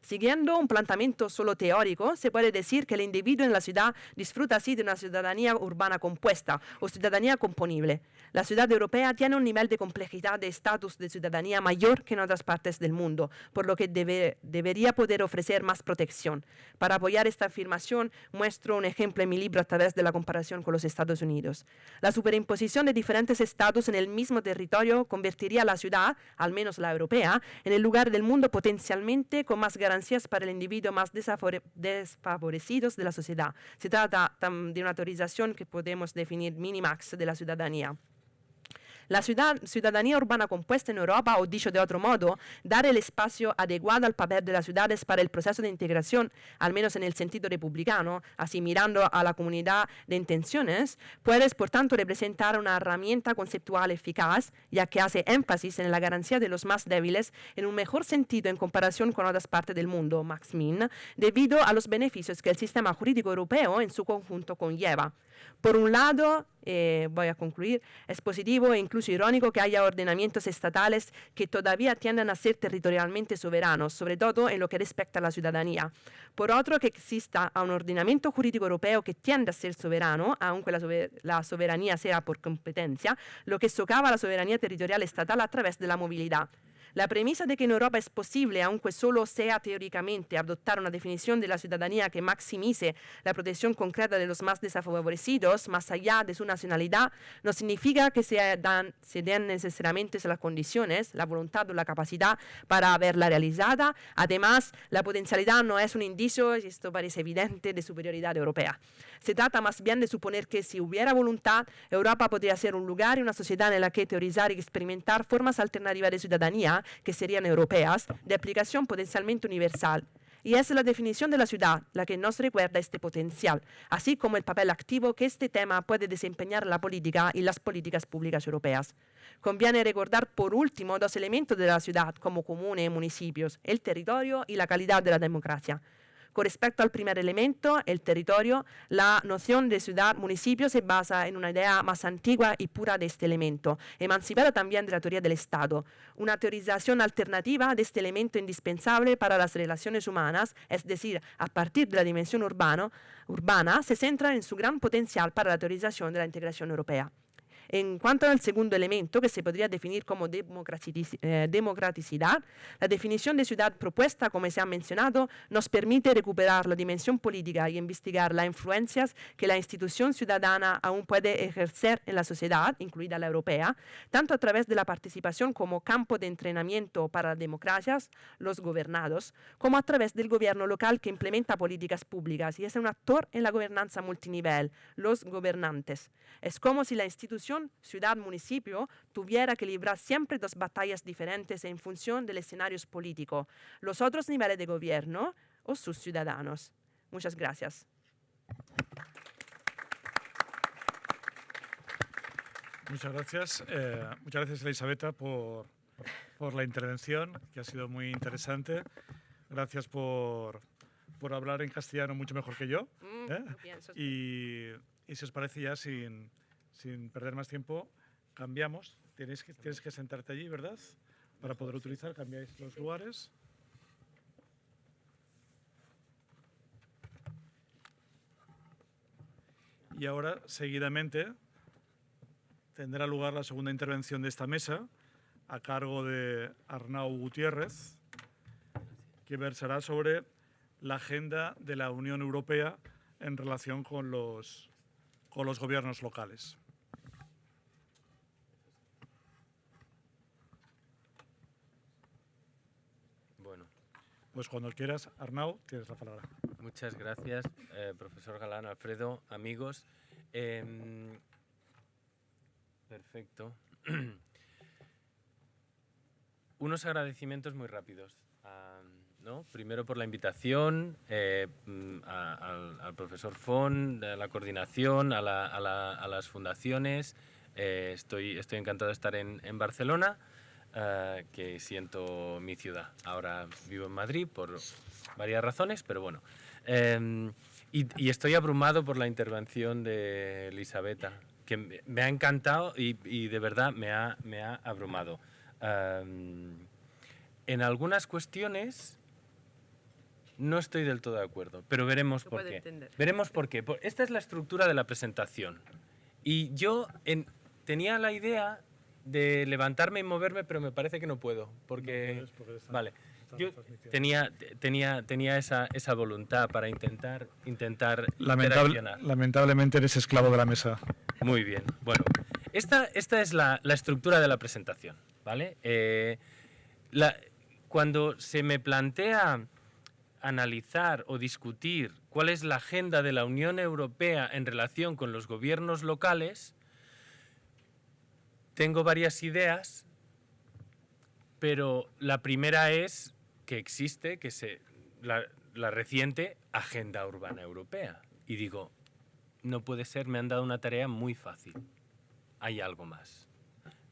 Speaker 4: Siguiendo un planteamiento solo teórico, se puede decir que el individuo en la ciudad disfruta así de una ciudadanía urbana compuesta o ciudadanía componible. La ciudad europea tiene un nivel de complejidad de estatus de ciudadanía mayor que en otras partes del mundo, por lo que debería poder ofrecer más protección. Para apoyar esta afirmación, muestro un ejemplo en mi libro a través de la comparación con los Estados Unidos. La superimposición de diferentes estatus en el mismo territorio convertiría a la ciudad, al menos la europea, en el lugar del mundo potencialmente con más garantías para el individuo más desfavorecidos de la sociedad. Se trata de una autorización que podemos definir minimax de la ciudadanía. La ciudadanía urbana compuesta en Europa, o dicho de otro modo, dar el espacio adecuado al papel de las ciudades para el proceso de integración, al menos en el sentido republicano, así mirando a la comunidad de intenciones, puede, por tanto, representar una herramienta conceptual eficaz, ya que hace énfasis en la garantía de los más débiles en un mejor sentido en comparación con otras partes del mundo, Max Min, debido a los beneficios que el sistema jurídico europeo en su conjunto conlleva. Por un lado, voy a concluir, es positivo e incluso irónico que haya ordenamientos estatales que todavía tienden a ser territorialmente soberanos, sobre todo en lo que respecta a la ciudadanía. Por otro, que exista un ordenamiento jurídico europeo que tiende a ser soberano, aunque la soberanía sea por competencia, lo que socava la soberanía territorial estatal a través de la movilidad. La premisa de que en Europa es posible, aunque solo sea teóricamente, adoptar una definición de la ciudadanía que maximice la protección concreta de los más desfavorecidos, más allá de su nacionalidad, no significa que se den necesariamente las condiciones, la voluntad o la capacidad para haberla realizada. Además, la potencialidad no es un indicio, y esto parece evidente, de superioridad europea. Se trata más bien de suponer que si hubiera voluntad, Europa podría ser un lugar y una sociedad en la que teorizar y experimentar formas alternativas de ciudadanía, que serían europeas, de aplicación potencialmente universal. Y es la definición de la ciudad la que nos recuerda este potencial, así como el papel activo que este tema puede desempeñar en la política y las políticas públicas europeas. Conviene recordar por último 2 elementos de la ciudad como comune y municipios, el territorio y la calidad de la democracia. Con respecto al primer elemento, el territorio, la noción de ciudad-municipio se basa en una idea más antigua y pura de este elemento, emancipada también de la teoría del Estado. Una teorización alternativa de este elemento indispensable para las relaciones humanas, es decir, a partir de la dimensión urbana, se centra en su gran potencial para la teorización de la integración europea. En cuanto al segundo elemento, que se podría definir como democraticidad, la definición de ciudad propuesta, como se ha mencionado, nos permite recuperar la dimensión política y investigar las influencias que la institución ciudadana aún puede ejercer en la sociedad, incluida la europea, tanto a través de la participación como campo de entrenamiento para las democracias, los gobernados, como a través del gobierno local que implementa políticas públicas y es un actor en la gobernanza multinivel, los gobernantes. Es como si la institución ciudad-municipio tuviera que librar siempre dos batallas diferentes en función del escenario político, los otros niveles de gobierno o sus ciudadanos. Muchas gracias.
Speaker 2: Muchas gracias Elisabetta por la intervención, que ha sido muy interesante. Gracias por hablar en castellano mucho mejor que yo. Y si os parece ya, sin perder más tiempo, cambiamos. Tienes que sentarte allí, ¿verdad? Para poder utilizar, cambiáis los lugares. Y ahora, seguidamente, tendrá lugar la segunda intervención de esta mesa, a cargo de Arnau Gutiérrez, que versará sobre la agenda de la Unión Europea en relación con los gobiernos locales.
Speaker 5: Bueno.
Speaker 2: Pues cuando quieras, Arnau, tienes la palabra.
Speaker 5: Muchas gracias, profesor Galán, Alfredo, amigos. Perfecto. Unos agradecimientos muy rápidos. ¿No? Primero por la invitación, al profesor Font, a la coordinación, a las fundaciones. Estoy encantado de estar en Barcelona, que siento mi ciudad. Ahora vivo en Madrid por varias razones, pero bueno. Y estoy abrumado por la intervención de Elisabetta, que me ha encantado y de verdad me ha abrumado. En algunas cuestiones no estoy del todo de acuerdo, pero veremos por qué. Veremos por qué. Esta es la estructura de la presentación. Y yo tenía la idea de levantarme y moverme, pero me parece que no puedo, porque vale. Yo tenía esa voluntad para intentar interaccionar.
Speaker 2: Lamentablemente eres esclavo de la mesa.
Speaker 5: Muy bien. Bueno, esta es la estructura de la presentación, ¿vale? Cuando se me plantea analizar o discutir cuál es la agenda de la Unión Europea en relación con los gobiernos locales, tengo varias ideas, pero la primera es que existe la reciente Agenda Urbana Europea. Y digo, no puede ser, me han dado una tarea muy fácil. Hay algo más.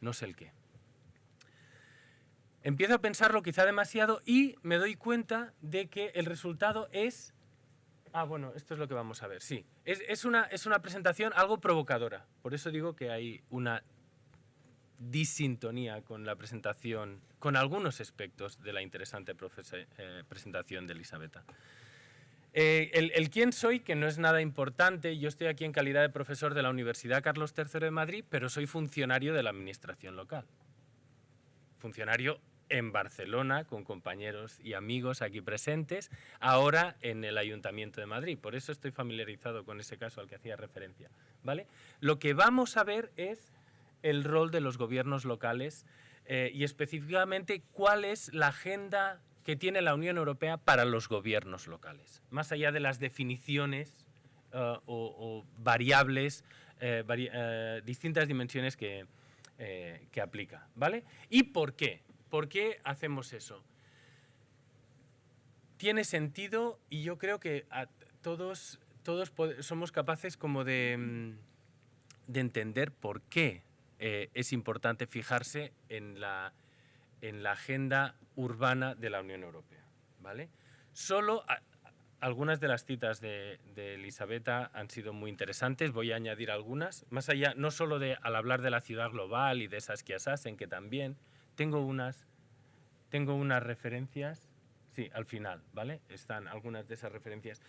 Speaker 5: No sé el qué. Empiezo a pensarlo quizá demasiado y me doy cuenta de que el resultado es... bueno, esto es lo que vamos a ver, sí. Es una presentación algo provocadora. Por eso digo que hay una disintonía con la presentación, con algunos aspectos de la interesante presentación de Elisabetta. El quién soy, que no es nada importante, yo estoy aquí en calidad de profesor de la Universidad Carlos III de Madrid, pero soy funcionario de la administración local. Funcionario en Barcelona, con compañeros y amigos aquí presentes, ahora en el Ayuntamiento de Madrid. Por eso estoy familiarizado con ese caso al que hacía referencia, ¿vale? Lo que vamos a ver es el rol de los gobiernos locales y específicamente cuál es la agenda que tiene la Unión Europea para los gobiernos locales, más allá de las definiciones o variables, distintas dimensiones que aplica, ¿vale? ¿Y por qué? ¿Por qué hacemos eso? Tiene sentido y yo creo que todos somos capaces como de entender por qué es importante fijarse en la agenda urbana de la Unión Europea, ¿vale? Solo algunas de las citas de Elisabetta han sido muy interesantes, voy a añadir algunas, más allá, no solo de al hablar de la ciudad global y de Saskia Sassen, que también tengo unas referencias, sí, al final, ¿vale? Están algunas de esas referencias.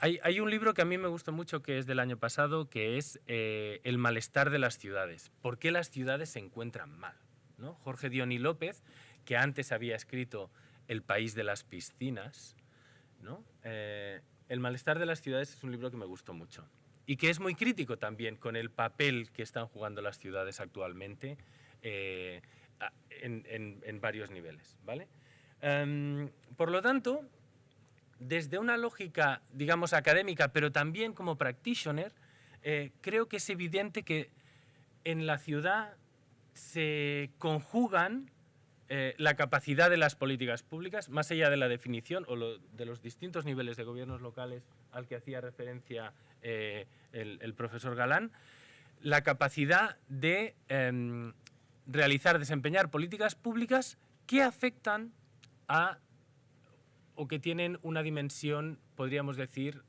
Speaker 5: Hay un libro que a mí me gustó mucho, que es del año pasado, que es El malestar de las ciudades. ¿Por qué las ciudades se encuentran mal? ¿No? Jorge Diony López, que antes había escrito El país de las piscinas, ¿no? El malestar de las ciudades es un libro que me gustó mucho y que es muy crítico también con el papel que están jugando las ciudades actualmente en varios niveles, ¿vale? Por lo tanto, desde una lógica, digamos, académica, pero también como practitioner, creo que es evidente que en la ciudad se conjugan la capacidad de las políticas públicas, más allá de la definición o de los distintos niveles de gobiernos locales al que hacía referencia el profesor Galán, la capacidad de desempeñar políticas públicas que afectan o que tienen una dimensión, podríamos decir,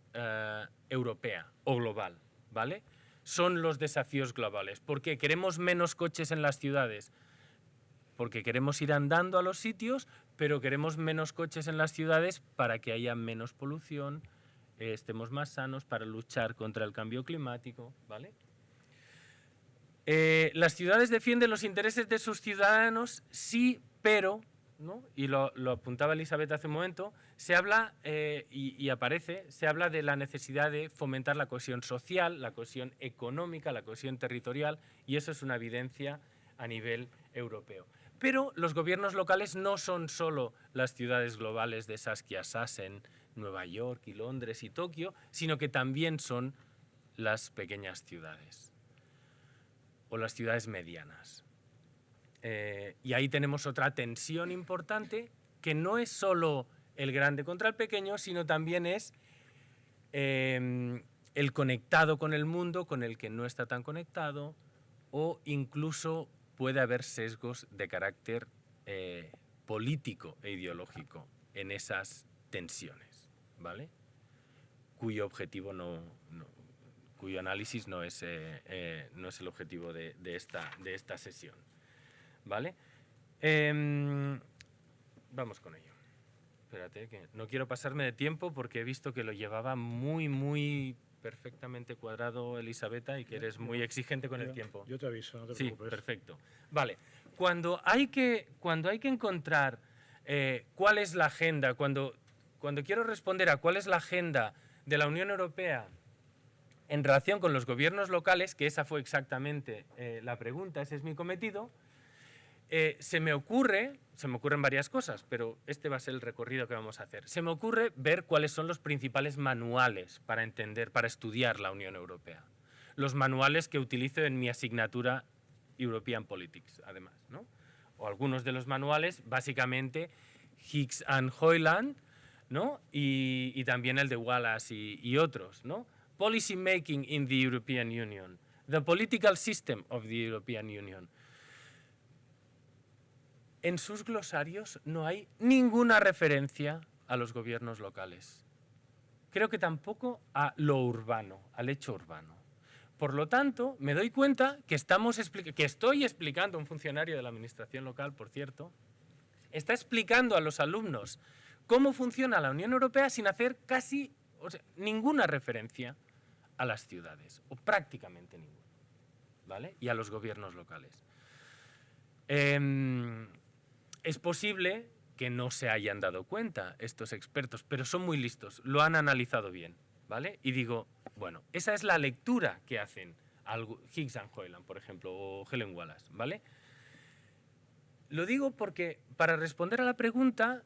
Speaker 5: europea o global, ¿vale? Son los desafíos globales. ¿Por qué? ¿Queremos menos coches en las ciudades? Porque queremos ir andando a los sitios, pero queremos menos coches en las ciudades para que haya menos polución, estemos más sanos, para luchar contra el cambio climático, ¿vale? Las ciudades defienden los intereses de sus ciudadanos, sí, pero, ¿no? Y lo apuntaba Elisabetta hace un momento, se habla, y aparece, se habla de la necesidad de fomentar la cohesión social, la cohesión económica, la cohesión territorial, y eso es una evidencia a nivel europeo. Pero los gobiernos locales no son solo las ciudades globales de Saskia Sassen, Nueva York y Londres y Tokio, sino que también son las pequeñas ciudades o las ciudades medianas. Y ahí tenemos otra tensión importante, que no es solo el grande contra el pequeño, sino también es el conectado con el mundo, con el que no está tan conectado, o incluso puede haber sesgos de carácter político e ideológico en esas tensiones, ¿vale? Cuyo objetivo cuyo análisis no es el objetivo de esta sesión, ¿vale? Vamos con ello. Espérate, que no quiero pasarme de tiempo porque he visto que lo llevaba muy perfectamente cuadrado Elisabetta y que eres muy exigente con el tiempo.
Speaker 2: Yo te aviso, no te
Speaker 5: Sí,
Speaker 2: preocupes.
Speaker 5: perfecto. Vale, cuando hay que encontrar cuál es la agenda, cuando quiero responder a cuál es la agenda de la Unión Europea en relación con los gobiernos locales, que esa fue exactamente la pregunta, ese es mi cometido, se me ocurren varias cosas, pero este va a ser el recorrido que vamos a hacer. Se me ocurre ver cuáles son los principales manuales para entender, para estudiar la Unión Europea. Los manuales que utilizo en mi asignatura European Politics, además, ¿no? O algunos de los manuales, básicamente Higgs and Hoyland, ¿no? Y también el de Wallace y otros, ¿no? Policy Making in the European Union, The Political System of the European Union. En sus glosarios no hay ninguna referencia a los gobiernos locales. Creo que tampoco a lo urbano, al hecho urbano. Por lo tanto, me doy cuenta que estoy explicando a un funcionario de la administración local, por cierto, está explicando a los alumnos cómo funciona la Unión Europea sin hacer casi ninguna referencia a las ciudades, o prácticamente ninguna, ¿vale? Y a los gobiernos locales. Es posible que no se hayan dado cuenta estos expertos, pero son muy listos, lo han analizado bien, ¿vale? Y digo, bueno, esa es la lectura que hacen Higgs and Hoyland, por ejemplo, o Helen Wallace, ¿vale? Lo digo porque para responder a la pregunta,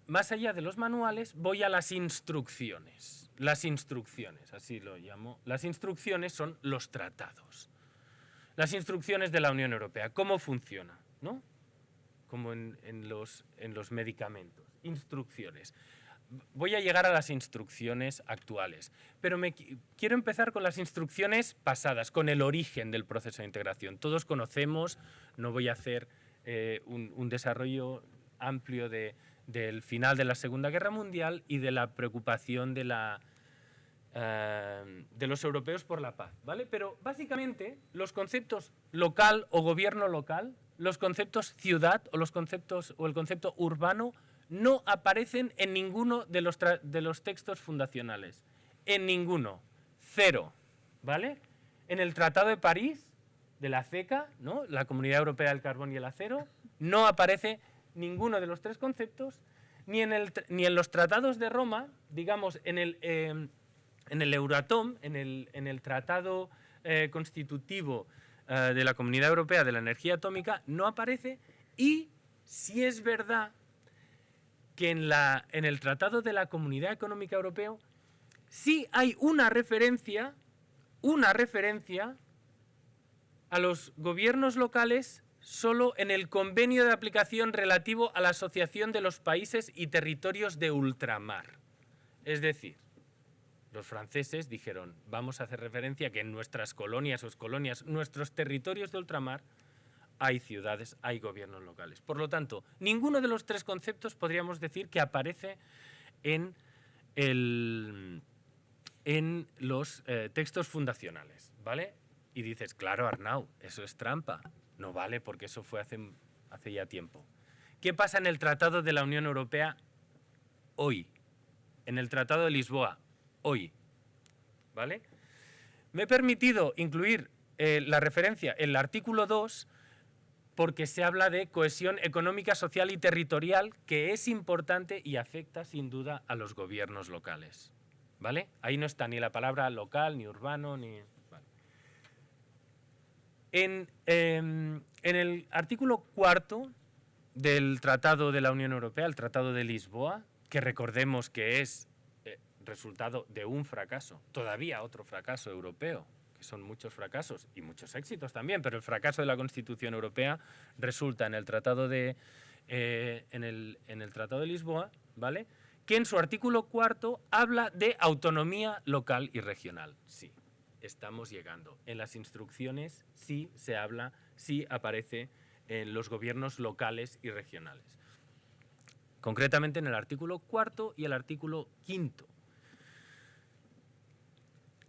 Speaker 5: más allá de los manuales, voy a las instrucciones. Las instrucciones, así lo llamo. Las instrucciones son los tratados. Las instrucciones de la Unión Europea, ¿cómo funciona? ¿No? Como en los medicamentos. Instrucciones. Voy a llegar a las instrucciones actuales, pero quiero empezar con las instrucciones pasadas, con el origen del proceso de integración. Todos conocemos, no voy a hacer un desarrollo amplio de del final de la Segunda Guerra Mundial y de la preocupación de los europeos por la paz, ¿vale? Pero básicamente los conceptos local o gobierno local, los conceptos ciudad o el concepto urbano no aparecen en ninguno de los textos fundacionales. En ninguno. Cero. ¿Vale? En el Tratado de París, de la CECA, ¿no? La Comunidad Europea del Carbón y el Acero, no aparece ninguno de los tres conceptos, ni en los tratados de Roma, digamos, en el Euratom, en el Tratado Constitutivo de la Comunidad Europea de la Energía Atómica, no aparece. Y si es verdad que en el Tratado de la Comunidad Económica Europea sí hay una referencia a los gobiernos locales solo en el convenio de aplicación relativo a la Asociación de los Países y Territorios de Ultramar. Es decir, los franceses dijeron, vamos a hacer referencia a que en nuestras colonias, nuestros territorios de ultramar, hay ciudades, hay gobiernos locales. Por lo tanto, ninguno de los tres conceptos podríamos decir que aparece en los textos fundacionales, ¿vale? Y dices, claro, Arnau, eso es trampa. No vale, porque eso fue hace ya tiempo. ¿Qué pasa en el Tratado de la Unión Europea hoy? En el Tratado de Lisboa, hoy. ¿Vale? Me he permitido incluir la referencia en el artículo 2 porque se habla de cohesión económica, social y territorial, que es importante y afecta sin duda a los gobiernos locales. ¿Vale? Ahí no está ni la palabra local, ni urbano, ni... Vale. En el artículo 4 del Tratado de la Unión Europea, el Tratado de Lisboa, que recordemos que es resultado de un fracaso, todavía otro fracaso europeo, que son muchos fracasos y muchos éxitos también, pero el fracaso de la Constitución Europea resulta en el Tratado de Lisboa, ¿vale? Que en su artículo 4 habla de autonomía local y regional. Sí, estamos llegando. En las instrucciones sí se habla, sí aparece en los gobiernos locales y regionales. Concretamente en el artículo 4 y el artículo 5.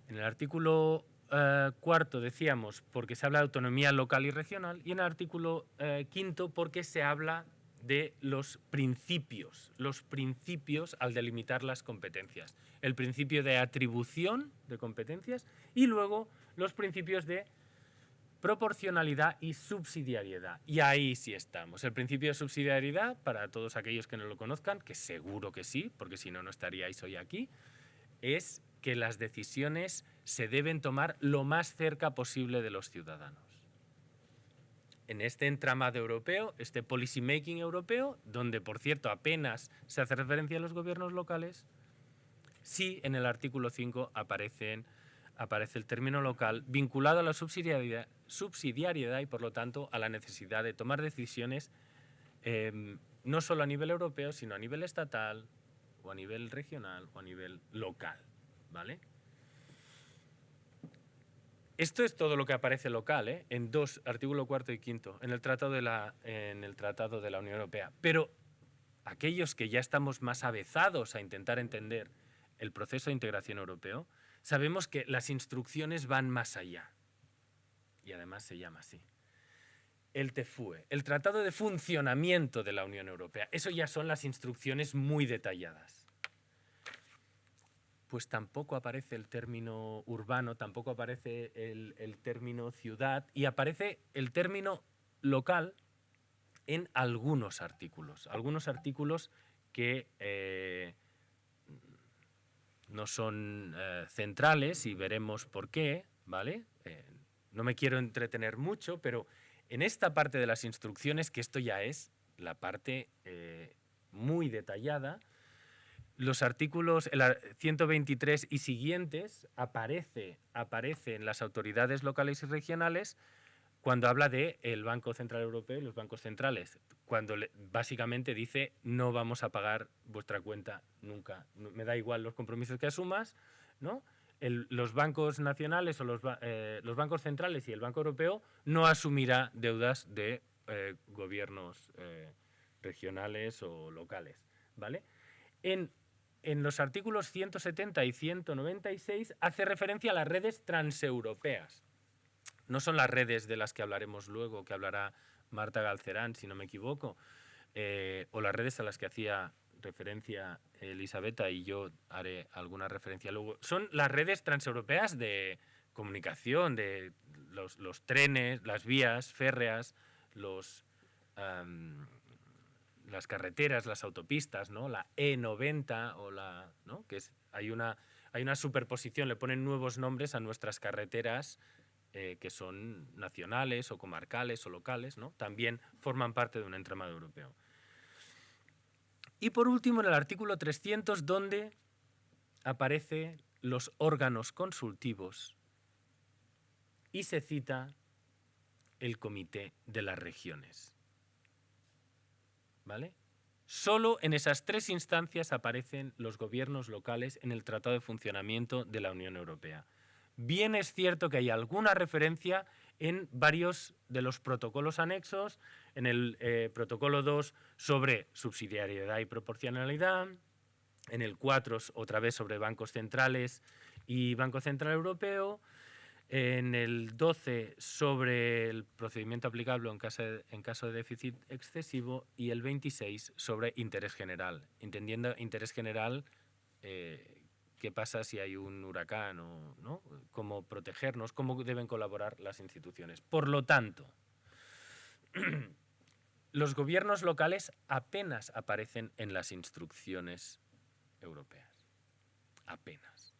Speaker 5: En el artículo 4 decíamos porque se habla de autonomía local y regional, y en el artículo 5 porque se habla de los principios al delimitar las competencias. El principio de atribución de competencias y luego los principios de proporcionalidad y subsidiariedad. Y ahí sí estamos. El principio de subsidiariedad, para todos aquellos que no lo conozcan, que seguro que sí, porque si no, no estaríais hoy aquí, es que las decisiones se deben tomar lo más cerca posible de los ciudadanos. En este entramado europeo, este policy making europeo, donde por cierto apenas se hace referencia a los gobiernos locales, sí en el artículo 5 aparece el término local vinculado a la subsidiariedad y por lo tanto a la necesidad de tomar decisiones no solo a nivel europeo, sino a nivel estatal o a nivel regional o a nivel local, ¿vale? Esto es todo lo que aparece local, en artículo 4 y 5, en el Tratado de la Unión Europea. Pero aquellos que ya estamos más avezados a intentar entender el proceso de integración europeo, sabemos que las instrucciones van más allá. Y además se llama así. El TFUE, el Tratado de Funcionamiento de la Unión Europea. Eso ya son las instrucciones muy detalladas. Pues tampoco aparece el término urbano, tampoco aparece el término ciudad y aparece el término local en algunos artículos que no son centrales y veremos por qué, ¿vale? No me quiero entretener mucho, pero en esta parte de las instrucciones, que esto ya es la parte muy detallada, los artículos, el 123 y siguientes, aparece en las autoridades locales y regionales cuando habla del Banco Central Europeo y los bancos centrales, cuando básicamente dice no vamos a pagar vuestra cuenta nunca, me da igual los compromisos que asumas, ¿no? Los bancos nacionales o los bancos centrales y el Banco Europeo no asumirá deudas de gobiernos regionales o locales. ¿vale? En los artículos 170 y 196 hace referencia a las redes transeuropeas. No son las redes de las que hablaremos luego, que hablará Marta Galcerán, si no me equivoco, o las redes a las que hacía referencia Elisabetta, y yo haré alguna referencia luego. Son las redes transeuropeas de comunicación, de los trenes, las vías férreas, las carreteras, las autopistas, ¿no? La E90 o la, ¿no? Que hay una superposición, le ponen nuevos nombres a nuestras carreteras que son nacionales o comarcales o locales, ¿no? También forman parte de un entramado europeo. Y por último, en el artículo 300, donde aparecen los órganos consultivos y se cita el Comité de las Regiones. ¿Vale? Solo en esas tres instancias aparecen los gobiernos locales en el Tratado de Funcionamiento de la Unión Europea. Bien es cierto que hay alguna referencia en varios de los protocolos anexos, en el protocolo 2 sobre subsidiariedad y proporcionalidad, en el 4 otra vez sobre bancos centrales y Banco Central Europeo, en el 12 sobre el procedimiento aplicable en caso de déficit excesivo y el 26 sobre interés general. Entendiendo interés general, qué pasa si hay un huracán, o, ¿no? Cómo protegernos, cómo deben colaborar las instituciones. Por lo tanto, los gobiernos locales apenas aparecen en las instrucciones europeas. Apenas.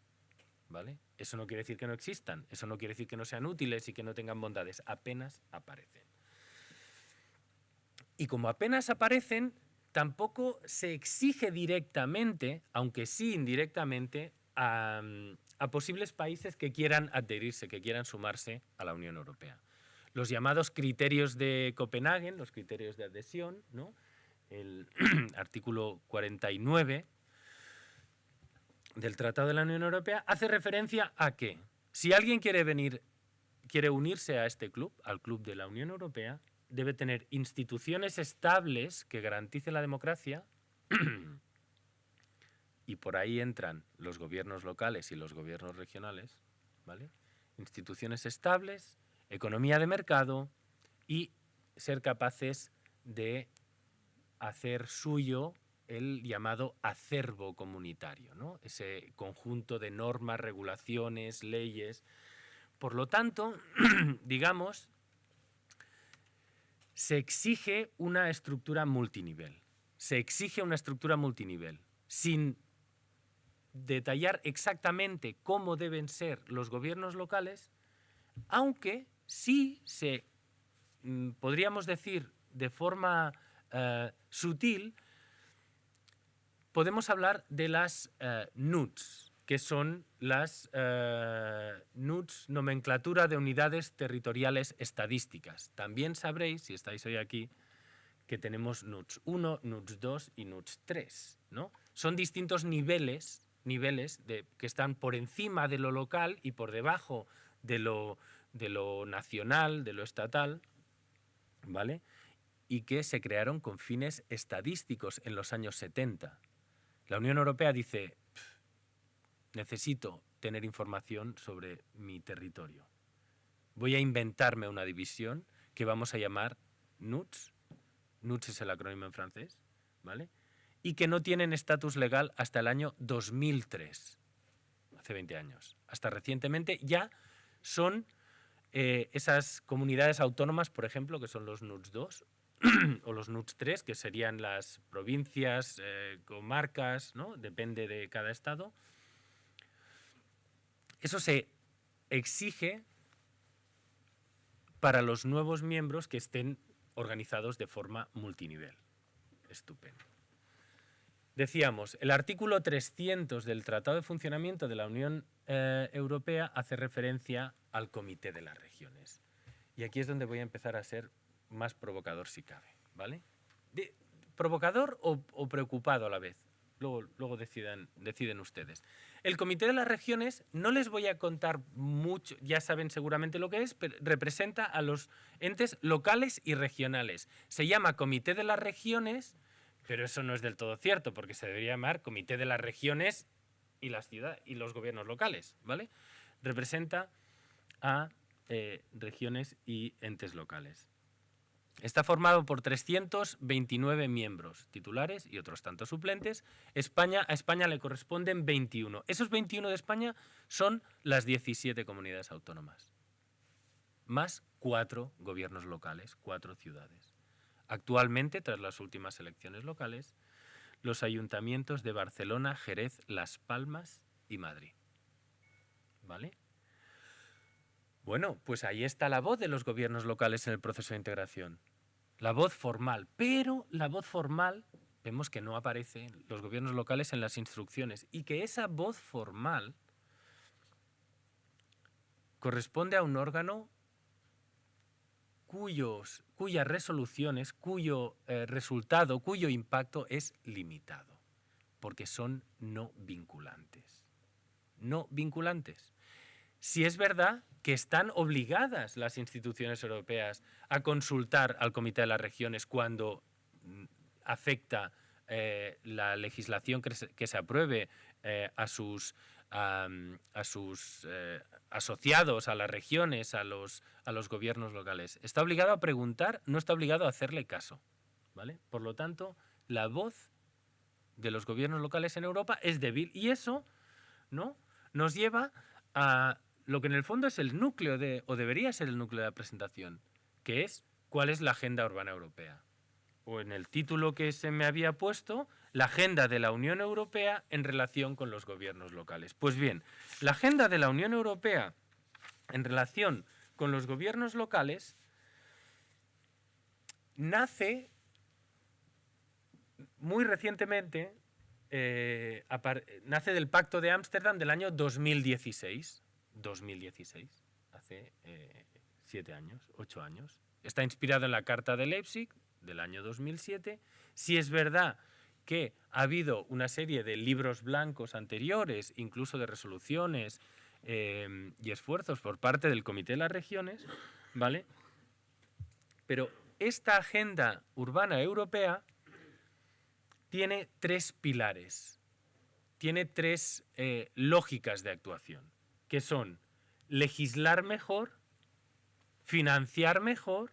Speaker 5: ¿Vale? Eso no quiere decir que no existan, eso no quiere decir que no sean útiles y que no tengan bondades, apenas aparecen. Y como apenas aparecen, tampoco se exige directamente, aunque sí indirectamente, a posibles países que quieran adherirse, que quieran sumarse a la Unión Europea. Los llamados criterios de Copenhague, los criterios de adhesión, ¿no? El artículo 49 del Tratado de la Unión Europea hace referencia a que si alguien quiere unirse a este club, al club de la Unión Europea, debe tener instituciones estables que garanticen la democracia y por ahí entran los gobiernos locales y los gobiernos regionales, ¿vale? Instituciones estables, economía de mercado y ser capaces de hacer suyo el llamado acervo comunitario, ¿no? Ese conjunto de normas, regulaciones, leyes. Por lo tanto, digamos, se exige una estructura multinivel. Se exige una estructura multinivel, sin detallar exactamente cómo deben ser los gobiernos locales, aunque sí se, podríamos decir de forma sutil, podemos hablar de las NUTS, que son las NUTS, nomenclatura de unidades territoriales estadísticas. También sabréis, si estáis hoy aquí, que tenemos NUTS 1, NUTS 2 y NUTS 3, ¿no? Son distintos niveles que están por encima de lo local y por debajo de lo nacional, de lo estatal, ¿vale? Y que se crearon con fines estadísticos en los años 70. La Unión Europea dice, necesito tener información sobre mi territorio. Voy a inventarme una división que vamos a llamar NUTS. NUTS es el acrónimo en francés, ¿vale? Y que no tienen estatus legal hasta el año 2003, hace 20 años. Hasta recientemente ya son esas comunidades autónomas, por ejemplo, que son los NUTS 2, o los NUTS 3, que serían las provincias, comarcas, ¿no? Depende de cada estado. Eso se exige para los nuevos miembros que estén organizados de forma multinivel. Estupendo. Decíamos, el artículo 300 del Tratado de Funcionamiento de la Unión Europea hace referencia al Comité de las Regiones. Y aquí es donde voy a empezar a ser más provocador si cabe, ¿vale? ¿Provocador o preocupado a la vez? Luego deciden ustedes. El Comité de las Regiones, no les voy a contar mucho, ya saben seguramente lo que es, pero representa a los entes locales y regionales. Se llama Comité de las Regiones Pero eso no es del todo cierto, porque se debería llamar Comité de las Regiones y las ciudades y los gobiernos locales, ¿vale? Representa a regiones y entes locales. Está formado por 329 miembros titulares y otros tantos suplentes. A España le corresponden 21. Esos 21 de España son las 17 comunidades autónomas, más 4 gobiernos locales, 4 ciudades. Actualmente, tras las últimas elecciones locales, los ayuntamientos de Barcelona, Jerez, Las Palmas y Madrid. ¿Vale? Bueno, pues ahí está la voz de los gobiernos locales en el proceso de integración. La voz formal, pero la voz formal, vemos que no aparece los gobiernos locales en las instrucciones y que esa voz formal corresponde a un órgano cuyas resoluciones, cuyo resultado, cuyo impacto es limitado, porque son no vinculantes. No vinculantes. Si es verdad que están obligadas las instituciones europeas a consultar al Comité de las Regiones cuando afecta la legislación que se apruebe a sus asociados, a las regiones, a los gobiernos locales. Está obligado a preguntar, no está obligado a hacerle caso, ¿vale? Por lo tanto, la voz de los gobiernos locales en Europa es débil y eso, ¿no?, nos lleva a lo que en el fondo es el núcleo o debería ser el núcleo de la presentación, que es cuál es la Agenda Urbana Europea. O en el título que se me había puesto, la Agenda de la Unión Europea en relación con los gobiernos locales. Pues bien, la Agenda de la Unión Europea en relación con los gobiernos locales nace muy recientemente, nace del Pacto de Ámsterdam del año 2016. 2016, hace 7 años, 8 años. Está inspirado en la Carta de Leipzig del año 2007. Sí es verdad que ha habido una serie de libros blancos anteriores, incluso de resoluciones y esfuerzos por parte del Comité de las Regiones, ¿vale? Pero esta Agenda Urbana Europea tiene 3 pilares, tiene 3 lógicas de actuación, que son legislar mejor, financiar mejor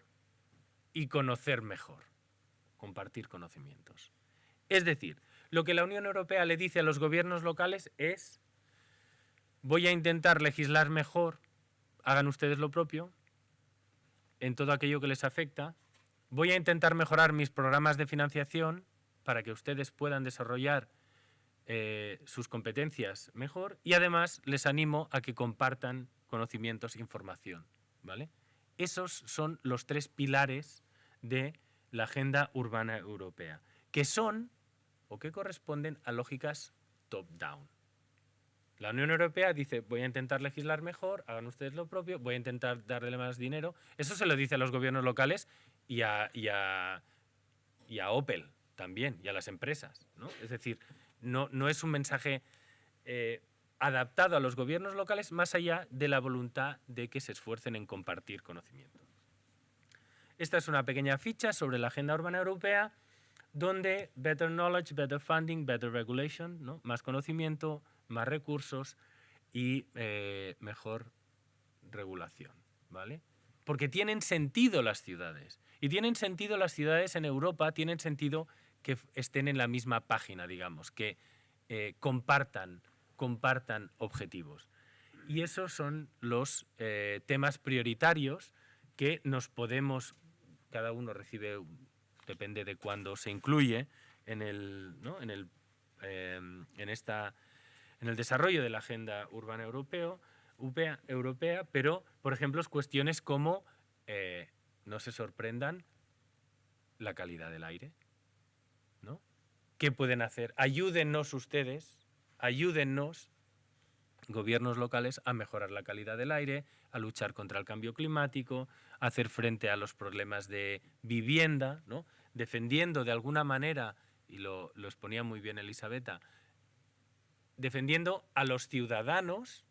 Speaker 5: y conocer mejor, compartir conocimientos. Es decir, lo que la Unión Europea le dice a los gobiernos locales es: voy a intentar legislar mejor, hagan ustedes lo propio, en todo aquello que les afecta, voy a intentar mejorar mis programas de financiación para que ustedes puedan desarrollar sus competencias mejor y además les animo a que compartan conocimientos e información, ¿vale? Esos son los 3 pilares de la Agenda Urbana Europea, que son o que corresponden a lógicas top-down. La Unión Europea dice: voy a intentar legislar mejor, hagan ustedes lo propio, voy a intentar darle más dinero. Eso se lo dice a los gobiernos locales y a Opel también, y a las empresas, ¿no? Es decir, no es un mensaje adaptado a los gobiernos locales más allá de la voluntad de que se esfuercen en compartir conocimiento. Esta es una pequeña ficha sobre la Agenda Urbana Europea, donde better knowledge, better funding, better regulation, ¿no? Más conocimiento, más recursos y mejor regulación, ¿vale? Porque tienen sentido las ciudades. Y tienen sentido las ciudades en Europa, tienen sentido que estén en la misma página, digamos, que compartan objetivos. Y esos son los temas prioritarios que nos podemos, cada uno recibe, depende de cuándo se incluye en el desarrollo de la Agenda Urbana Europea, pero, por ejemplo, cuestiones como, no se sorprendan, la calidad del aire, ¿no? ¿Qué pueden hacer? Ayúdennos ustedes, ayúdennos, gobiernos locales, a mejorar la calidad del aire, a luchar contra el cambio climático, a hacer frente a los problemas de vivienda, ¿no? Defendiendo de alguna manera, y lo exponía muy bien Elisabetta, defendiendo a los ciudadanos,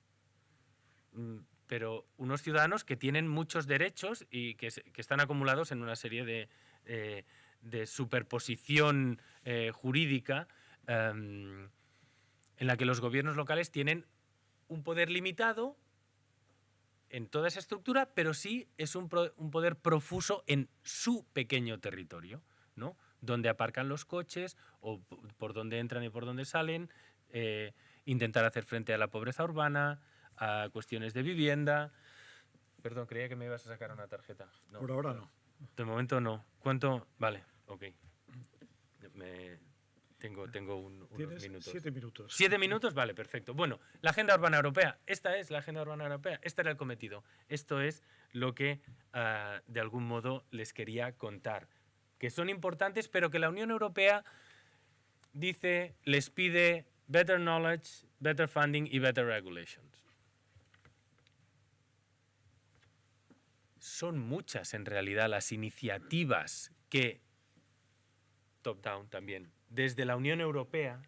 Speaker 5: pero unos ciudadanos que tienen muchos derechos y que están acumulados en una serie de superposición jurídica en la que los gobiernos locales tienen un poder limitado en toda esa estructura, pero sí es un poder profuso en su pequeño territorio, ¿no? Donde aparcan los coches o por dónde entran y por dónde salen, intentar hacer frente a la pobreza urbana, a cuestiones de vivienda. Perdón, creía que me ibas a sacar una tarjeta. No,
Speaker 2: Por ahora no.
Speaker 5: de momento no. ¿Cuánto? Vale, ok. Tengo unos
Speaker 2: Tienes
Speaker 5: minutos.
Speaker 2: 7 minutos.
Speaker 5: 7 minutos, vale, perfecto. Bueno, la Agenda Urbana Europea. Esta es la Agenda Urbana Europea. Este era el cometido. Esto es lo que de algún modo les quería contar. Que son importantes, pero que la Unión Europea dice, les pide better knowledge, better funding y better regulations. Son muchas en realidad las iniciativas que, top-down también, desde la Unión Europea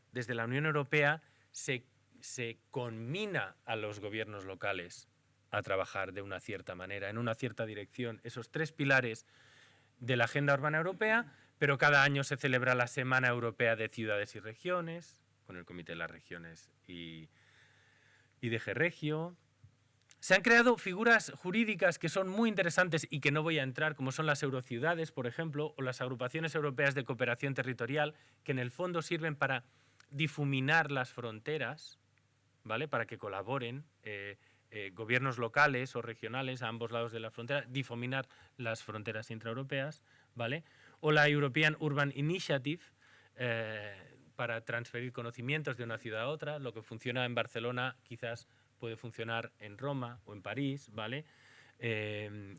Speaker 5: se conmina a los gobiernos locales a trabajar de una cierta manera, en una cierta dirección. Esos 3 pilares de la Agenda Urbana Europea, pero cada año se celebra la Semana Europea de Ciudades y Regiones, con el Comité de las Regiones y DG Regio. Se han creado figuras jurídicas que son muy interesantes y que no voy a entrar, como son las eurociudades, por ejemplo, o las agrupaciones europeas de cooperación territorial, que en el fondo sirven para difuminar las fronteras, ¿vale? Para que colaboren gobiernos locales o regionales a ambos lados de la frontera, difuminar las fronteras intraeuropeas, ¿vale? O la European Urban Initiative, para transferir conocimientos de una ciudad a otra. Lo que funciona en Barcelona quizás puede funcionar en Roma o en París, ¿vale?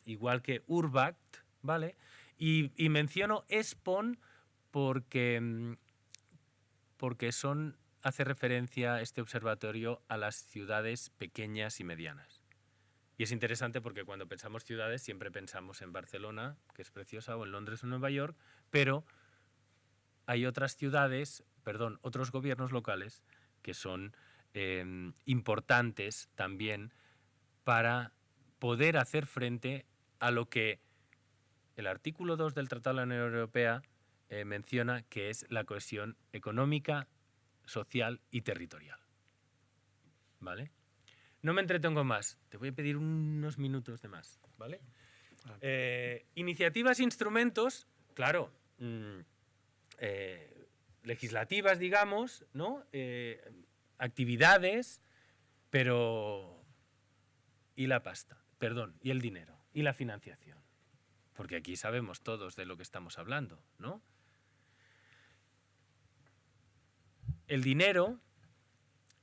Speaker 5: Igual que Urbact, ¿vale? Y menciono ESPON porque hace referencia este observatorio a las ciudades pequeñas y medianas. Y es interesante porque cuando pensamos ciudades siempre pensamos en Barcelona, que es preciosa, o en Londres o Nueva York, pero hay otras ciudades, otros gobiernos locales que son importantes también para poder hacer frente a lo que el artículo 2 del Tratado de la Unión Europea menciona, que es la cohesión económica, social y territorial. ¿Vale? No me entretengo más. Te voy a pedir unos minutos de más. ¿Vale? Iniciativas, instrumentos, claro, legislativas, digamos, ¿no? Actividades, pero ¿y la pasta? Perdón, ¿y el dinero? ¿Y la financiación? Porque aquí sabemos todos de lo que estamos hablando, ¿no? El dinero,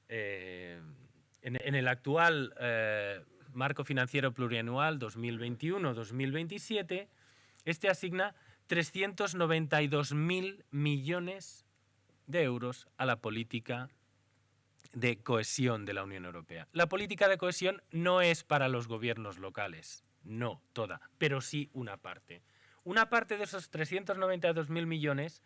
Speaker 5: en el actual marco financiero plurianual 2021-2027, este asigna 392.000 millones de euros a la política de cohesión de la Unión Europea. La política de cohesión no es para los gobiernos locales, no toda, pero sí una parte. Una parte de esos 392.000 millones,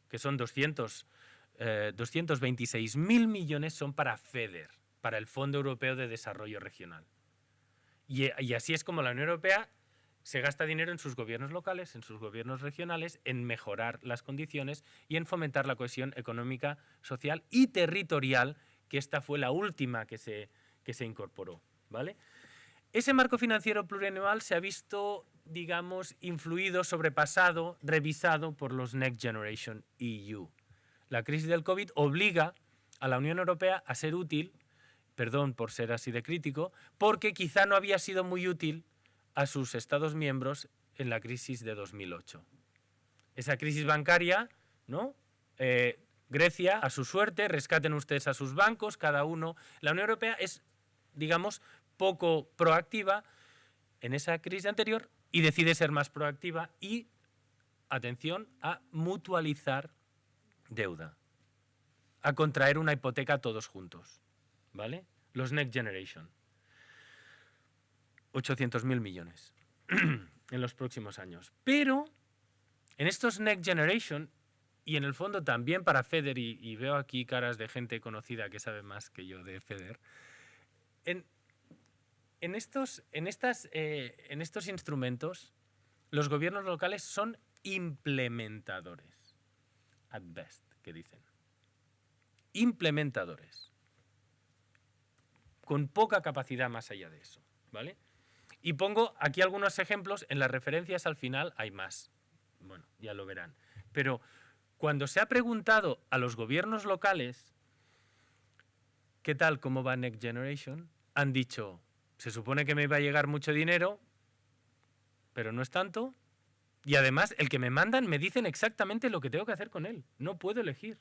Speaker 5: que son 226.000 millones, son para FEDER, para el Fondo Europeo de Desarrollo Regional. Y así es como la Unión Europea se gasta dinero en sus gobiernos locales, en sus gobiernos regionales, en mejorar las condiciones y en fomentar la cohesión económica, social y territorial, que esta fue la última que se incorporó, ¿vale? Ese marco financiero plurianual se ha visto, digamos, influido, sobrepasado, revisado por los Next Generation EU. La crisis del COVID obliga a la Unión Europea a ser útil, perdón por ser así de crítico, porque quizá no había sido muy útil a sus Estados miembros en la crisis de 2008. Esa crisis bancaria, ¿no? Grecia, a su suerte, rescaten ustedes a sus bancos, cada uno. La Unión Europea es, digamos, poco proactiva en esa crisis anterior y decide ser más proactiva y, atención, a mutualizar deuda, a contraer una hipoteca todos juntos, ¿vale? Los Next Generation. 800.000 millones en los próximos años. Pero en estos Next Generation, y en el fondo también para FEDER, y veo aquí caras de gente conocida que sabe más que yo de FEDER, en estos instrumentos los gobiernos locales son implementadores. At best, que dicen. Implementadores. Con poca capacidad más allá de eso, ¿vale? Y pongo aquí algunos ejemplos, en las referencias al final hay más. Bueno, ya lo verán. Pero cuando se ha preguntado a los gobiernos locales ¿qué tal, cómo va Next Generation?, han dicho, se supone que me va a llegar mucho dinero, pero no es tanto. Y además, el que me mandan me dicen exactamente lo que tengo que hacer con él. No puedo elegir.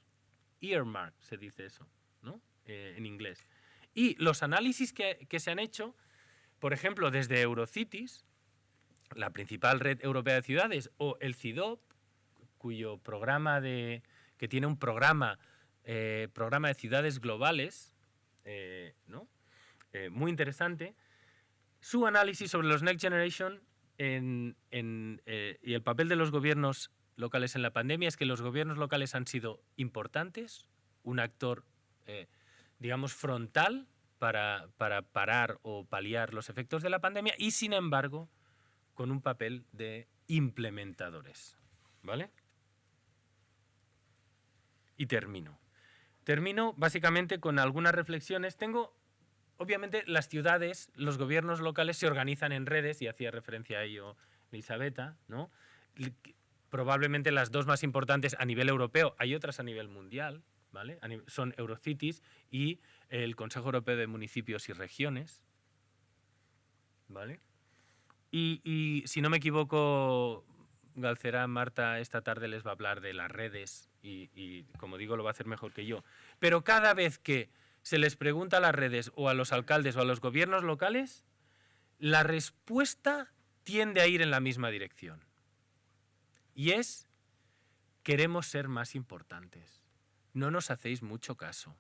Speaker 5: Earmark se dice eso, ¿no? En inglés. Y los análisis que se han hecho, por ejemplo, desde Eurocities, la principal red europea de ciudades, o el CIDOB, cuyo programa que tiene un programa de ciudades globales, ¿no? Muy interesante, su análisis sobre los Next Generation y el papel de los gobiernos locales en la pandemia es que los gobiernos locales han sido importantes, un actor, digamos, frontal para parar o paliar los efectos de la pandemia y, sin embargo, con un papel de implementadores. ¿Vale? Y termino. Termino básicamente con algunas reflexiones. Obviamente, las ciudades, los gobiernos locales se organizan en redes, y hacía referencia a ello Elisabetta, ¿no? Probablemente las dos más importantes a nivel europeo, hay otras a nivel mundial, ¿vale? Son Eurocities y el Consejo Europeo de Municipios y Regiones, ¿vale? Y si no me equivoco, Galcerán, Marta, esta tarde les va a hablar de las redes y, como digo, lo va a hacer mejor que yo. Pero cada vez que se les pregunta a las redes o a los alcaldes o a los gobiernos locales, la respuesta tiende a ir en la misma dirección. Y es, queremos ser más importantes. No nos hacéis mucho caso.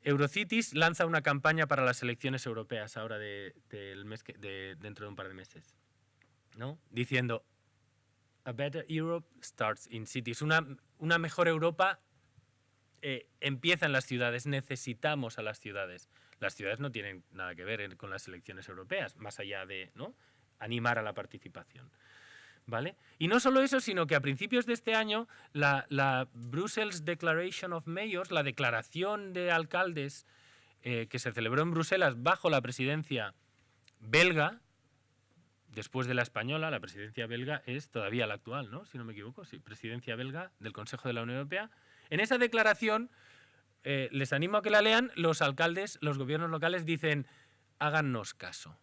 Speaker 5: Eurocities lanza una campaña para las elecciones europeas ahora dentro de un par de meses, ¿no? Diciendo, a better Europe starts in cities. Una mejor Europa empieza en las ciudades. Necesitamos a las ciudades. Las ciudades no tienen nada que ver con las elecciones europeas, más allá de, ¿no?, animar a la participación, ¿vale? Y no solo eso, sino que a principios de este año la Brussels Declaration of Mayors, la declaración de alcaldes que se celebró en Bruselas bajo la presidencia belga, después de la española, la presidencia belga es todavía la actual, ¿no?, si no me equivoco, sí, presidencia belga del Consejo de la Unión Europea. En esa declaración, les animo a que la lean, los alcaldes, los gobiernos locales dicen, hágannos caso,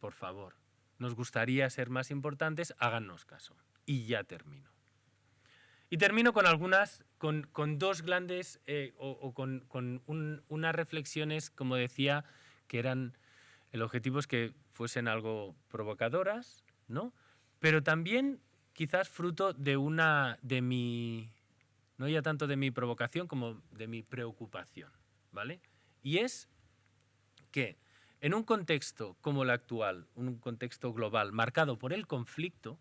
Speaker 5: por favor. Nos gustaría ser más importantes, hágannos caso. Y ya termino. Y termino con con dos grandes, unas reflexiones, como decía, que eran, el objetivo es que fuesen algo provocadoras, ¿no? Pero también quizás fruto no ya tanto de mi provocación como de mi preocupación, ¿vale? Y es que en un contexto como el actual, un contexto global marcado por el conflicto,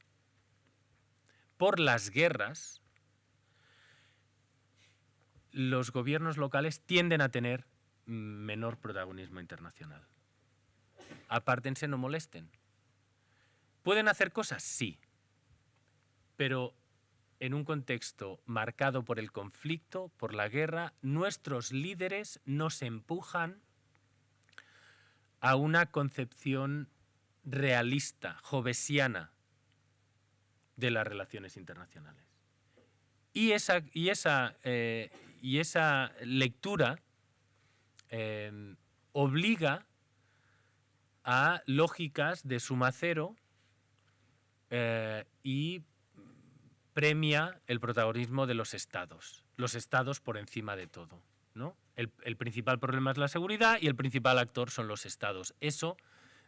Speaker 5: por las guerras, los gobiernos locales tienden a tener menor protagonismo internacional. Apártense, no molesten. ¿Pueden hacer cosas? Sí. Pero en un contexto marcado por el conflicto, por la guerra, nuestros líderes nos empujan a una concepción realista, jovesiana, de las relaciones internacionales. Y esa lectura obliga a lógicas de suma cero y premia el protagonismo de los estados por encima de todo, ¿no? El principal problema es la seguridad y el principal actor son los estados. Eso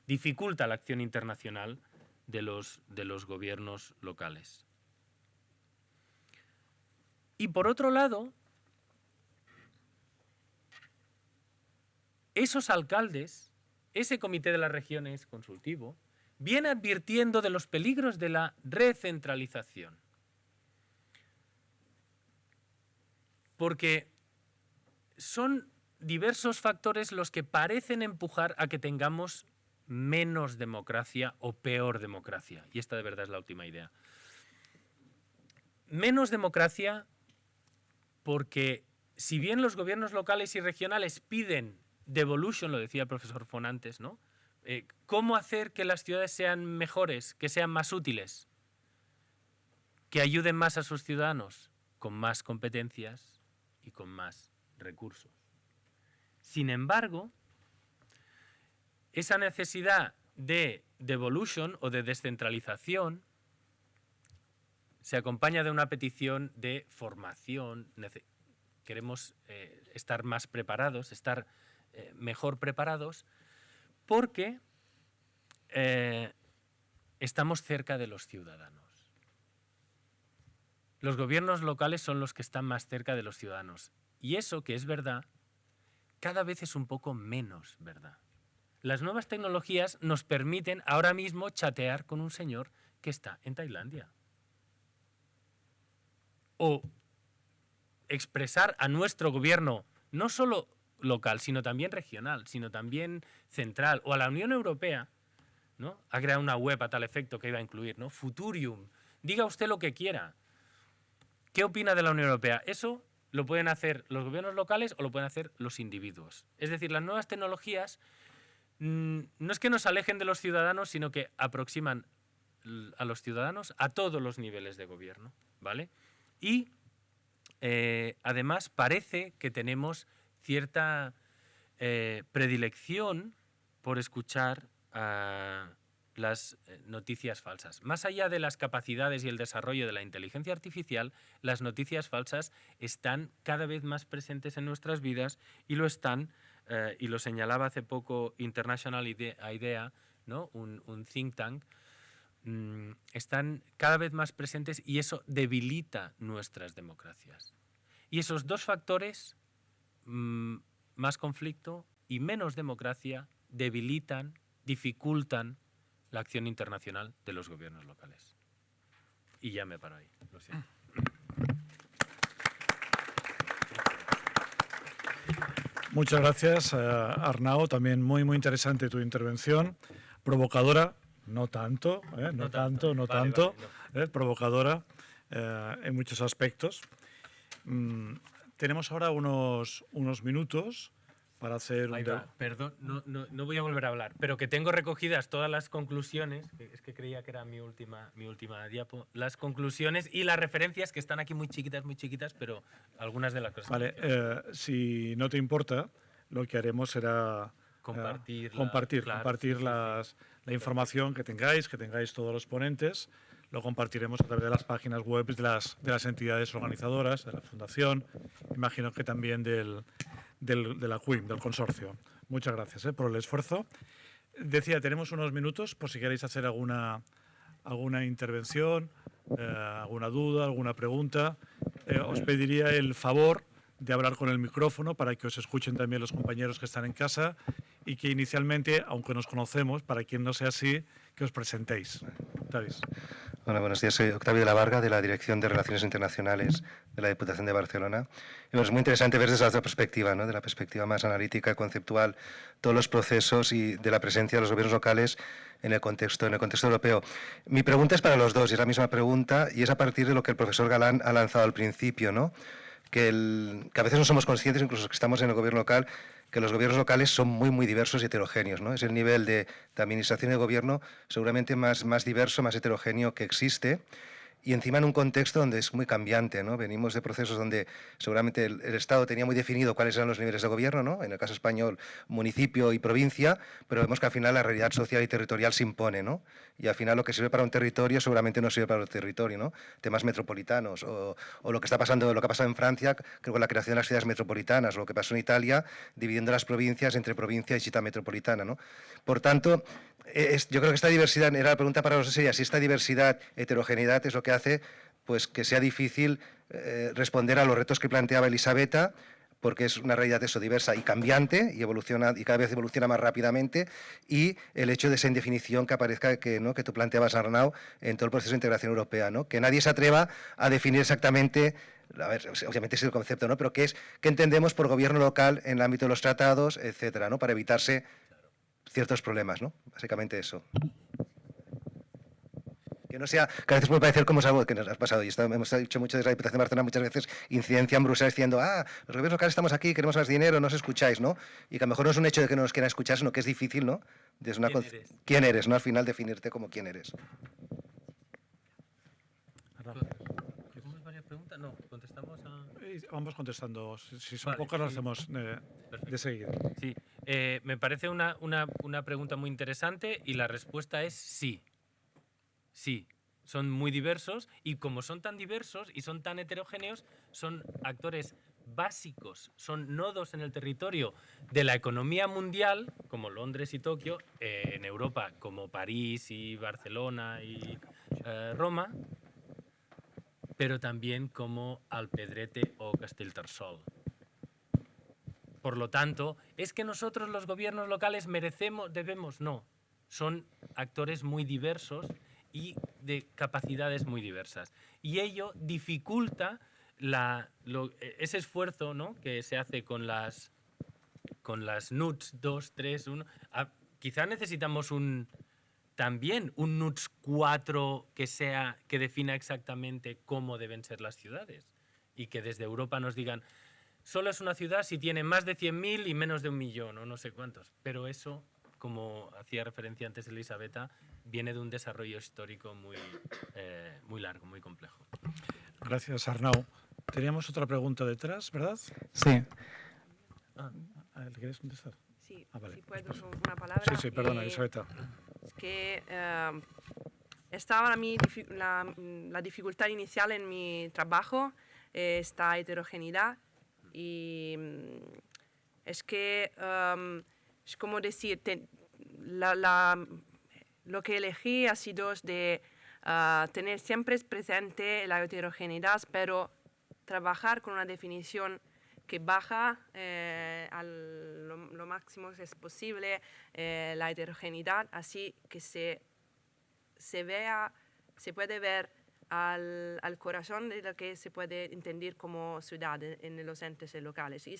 Speaker 5: dificulta la acción internacional de los gobiernos locales. Y por otro lado, esos alcaldes, ese comité de las regiones consultivo, viene advirtiendo de los peligros de la recentralización. Porque son diversos factores los que parecen empujar a que tengamos menos democracia o peor democracia. Y esta de verdad es la última idea. Menos democracia porque si bien los gobiernos locales y regionales piden devolution, lo decía el profesor Fon antes, ¿no? ¿Cómo hacer que las ciudades sean mejores, que sean más útiles, que ayuden más a sus ciudadanos? Con más competencias y con más recursos. Sin embargo, esa necesidad de devolution o de descentralización se acompaña de una petición de formación. Queremos estar más preparados, estar mejor preparados, porque estamos cerca de los ciudadanos. Los gobiernos locales son los que están más cerca de los ciudadanos. Y eso, que es verdad, cada vez es un poco menos verdad. Las nuevas tecnologías nos permiten ahora mismo chatear con un señor que está en Tailandia. O expresar a nuestro gobierno, no solo local, sino también regional, sino también central, o a la Unión Europea, ¿no? Ha creado una web a tal efecto que iba a incluir, ¿no? Futurium. Diga usted lo que quiera. ¿Qué opina de la Unión Europea? Eso lo pueden hacer los gobiernos locales o lo pueden hacer los individuos. Es decir, las nuevas tecnologías no es que nos alejen de los ciudadanos, sino que aproximan a los ciudadanos a todos los niveles de gobierno, ¿vale? Y además parece que tenemos cierta predilección por escuchar las noticias falsas. Más allá de las capacidades y el desarrollo de la inteligencia artificial, las noticias falsas están cada vez más presentes en nuestras vidas y lo están, y lo señalaba hace poco International IDEA, ¿no? un think tank, están cada vez más presentes y eso debilita nuestras democracias. Y esos dos factores, más conflicto y menos democracia, debilitan, dificultan la acción internacional de los gobiernos locales. Y ya me paro ahí, lo siento.
Speaker 2: Muchas gracias, Arnau. También muy interesante tu intervención. Provocadora, no tanto, no tanto.
Speaker 5: Vale,
Speaker 2: provocadora en muchos aspectos. Tenemos ahora unos minutos para hacer
Speaker 5: Perdón, no voy a volver a hablar, pero que tengo recogidas todas las conclusiones, es que creía que era mi última diapo, las conclusiones y las referencias que están aquí muy chiquitas, pero algunas de las cosas.
Speaker 2: Vale, si no te importa, lo que haremos será compartir la información que tengáis todos los ponentes. Lo compartiremos a través de las páginas web de las entidades organizadoras, de la Fundación, imagino que también de la CUIM, del consorcio. Muchas gracias por el esfuerzo. Decía, tenemos unos minutos por si queréis hacer alguna intervención, alguna duda, alguna pregunta. Os pediría el favor de hablar con el micrófono para que os escuchen también los compañeros que están en casa y que inicialmente, aunque nos conocemos, para quien no sea así, que os presentéis. Davis.
Speaker 6: Hola, buenos días. Soy Octavio de la Varga, de la Dirección de Relaciones Internacionales de la Diputación de Barcelona. Y es muy interesante ver desde la otra perspectiva, ¿no? De la perspectiva más analítica, conceptual, todos los procesos y de la presencia de los gobiernos locales en el contexto europeo. Mi pregunta es para los dos, y es la misma pregunta, y es a partir de lo que el profesor Galán ha lanzado al principio, ¿no? Que a veces no somos conscientes, incluso los que estamos en el gobierno local, que los gobiernos locales son muy diversos y heterogéneos, ¿no? Es el nivel de administración y de gobierno seguramente más diverso, más heterogéneo que existe. Y encima en un contexto donde es muy cambiante, ¿no? Venimos de procesos donde seguramente el Estado tenía muy definido cuáles eran los niveles de gobierno, ¿no? En el caso español, municipio y provincia, pero vemos que al final la realidad social y territorial se impone, ¿no? Y al final lo que sirve para un territorio seguramente no sirve para otro territorio, ¿no? Temas metropolitanos o lo que está pasando, lo que ha pasado en Francia, creo que la creación de las ciudades metropolitanas, o lo que pasó en Italia, dividiendo las provincias entre provincia y ciudad metropolitana, ¿no? Por tanto, yo creo que esta diversidad, era la pregunta para los dos, sería si esta diversidad, heterogeneidad es lo que hace pues que sea difícil responder a los retos que planteaba Elisabetta, porque es una realidad eso diversa y cambiante y evoluciona y cada vez evoluciona más rápidamente, y el hecho de esa indefinición que aparezca que tú planteabas, Arnau, en todo el proceso de integración europea, ¿no? Que nadie se atreva a definir exactamente, a ver, obviamente es el concepto, ¿no? Pero qué entendemos por gobierno local en el ámbito de los tratados, etcétera, ¿no? Para evitarse ciertos problemas, ¿no? Básicamente eso. Que no sea, que a veces puede parecer como es algo que nos ha pasado, y esto hemos dicho mucho desde la Diputación de Barcelona, muchas veces incidencia en Bruselas diciendo, los gobiernos locales estamos aquí, queremos más dinero, no os escucháis, ¿no? Y que a lo mejor no es un hecho de que no nos quieran escuchar, sino que es difícil, ¿no? ¿Quién eres, ¿no? Al final definirte como quién eres.
Speaker 5: ¿Hacemos varias preguntas? No, contestamos a...
Speaker 2: Vamos contestando. Si son
Speaker 5: Vale,
Speaker 2: pocas, las
Speaker 5: sí.
Speaker 2: hacemos de seguida.
Speaker 5: Sí, me parece una pregunta muy interesante y la respuesta es sí. Sí, son muy diversos y como son tan diversos y son tan heterogéneos, son actores básicos, son nodos en el territorio de la economía mundial, como Londres y Tokio, en Europa como París y Barcelona y Roma, pero también como Alpedrete o Castellterçol. Por lo tanto, ¿es que nosotros los gobiernos locales debemos? No, son actores muy diversos y de capacidades muy diversas. Y ello dificulta ese esfuerzo, ¿no?, que se hace con las NUTS 2, 3, 1. Quizá necesitamos también un NUTS 4 que defina exactamente cómo deben ser las ciudades y que desde Europa nos digan solo es una ciudad si tiene más de 100.000 y menos de 1 millón o no sé cuántos. Pero eso, como hacía referencia antes Elisabetta, viene de un desarrollo histórico muy largo, muy complejo.
Speaker 2: Gracias, Arnau. Teníamos otra pregunta detrás, ¿verdad?
Speaker 7: Sí.
Speaker 2: ¿Le quieres contestar?
Speaker 4: Sí,
Speaker 2: vale.
Speaker 4: si puedo una palabra.
Speaker 2: Sí, perdona, Elisabetta.
Speaker 4: Es que estaba la dificultad inicial en mi trabajo, esta heterogeneidad, y es que, es como decir, lo que elegí ha sido de tener siempre presente la heterogeneidad, pero trabajar con una definición que baja a lo máximo que es posible la heterogeneidad, así que se puede ver al corazón de lo que se puede entender como ciudad en los entes locales. Y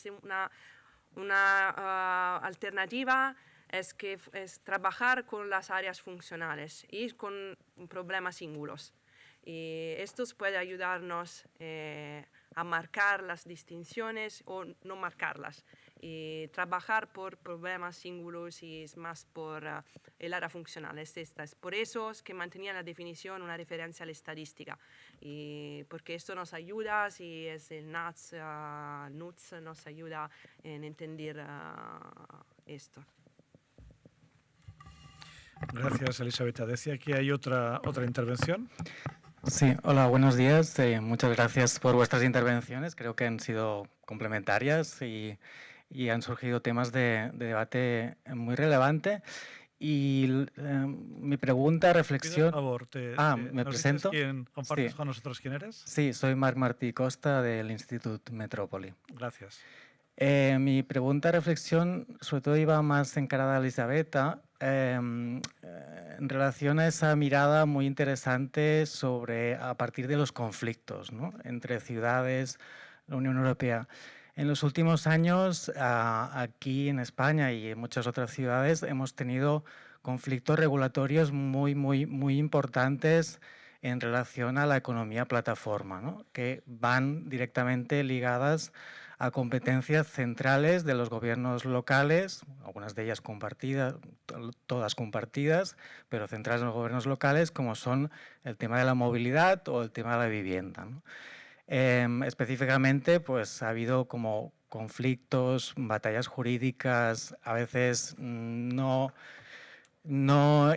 Speaker 4: una alternativa es trabajar con las áreas funcionales y con problemas singulos. Y estos puede ayudarnos a marcar las distinciones o no marcarlas. Y trabajar por problemas singulos y es más por el área funcional. Es por eso es que mantenía la definición una referencia a la estadística. Y porque esto nos ayuda, si es el NUTS nos ayuda en entender esto.
Speaker 2: Gracias, Elisabetta. Decía que hay otra intervención.
Speaker 7: Sí, hola, buenos días. Muchas gracias por vuestras intervenciones. Creo que han sido complementarias y han surgido temas de debate muy relevante. Y mi pregunta, reflexión...
Speaker 2: Por favor,
Speaker 7: ¿me presento?
Speaker 2: ¿Compartes con nosotros quién eres?
Speaker 7: Sí, soy Marc Martí Costa del Institut Metrópoli.
Speaker 2: Gracias.
Speaker 7: Mi pregunta, reflexión, sobre todo iba más encarada a Elisabetta, en relación a esa mirada muy interesante a partir de los conflictos, ¿no?, entre ciudades, la Unión Europea. En los últimos años, aquí en España y en muchas otras ciudades, hemos tenido conflictos regulatorios muy importantes en relación a la economía plataforma, ¿no?, que van directamente ligadas a competencias centrales de los gobiernos locales, algunas de ellas compartidas, todas compartidas, pero centrales en los gobiernos locales, como son el tema de la movilidad o el tema de la vivienda, ¿no? Específicamente, pues ha habido como conflictos, batallas jurídicas, a veces no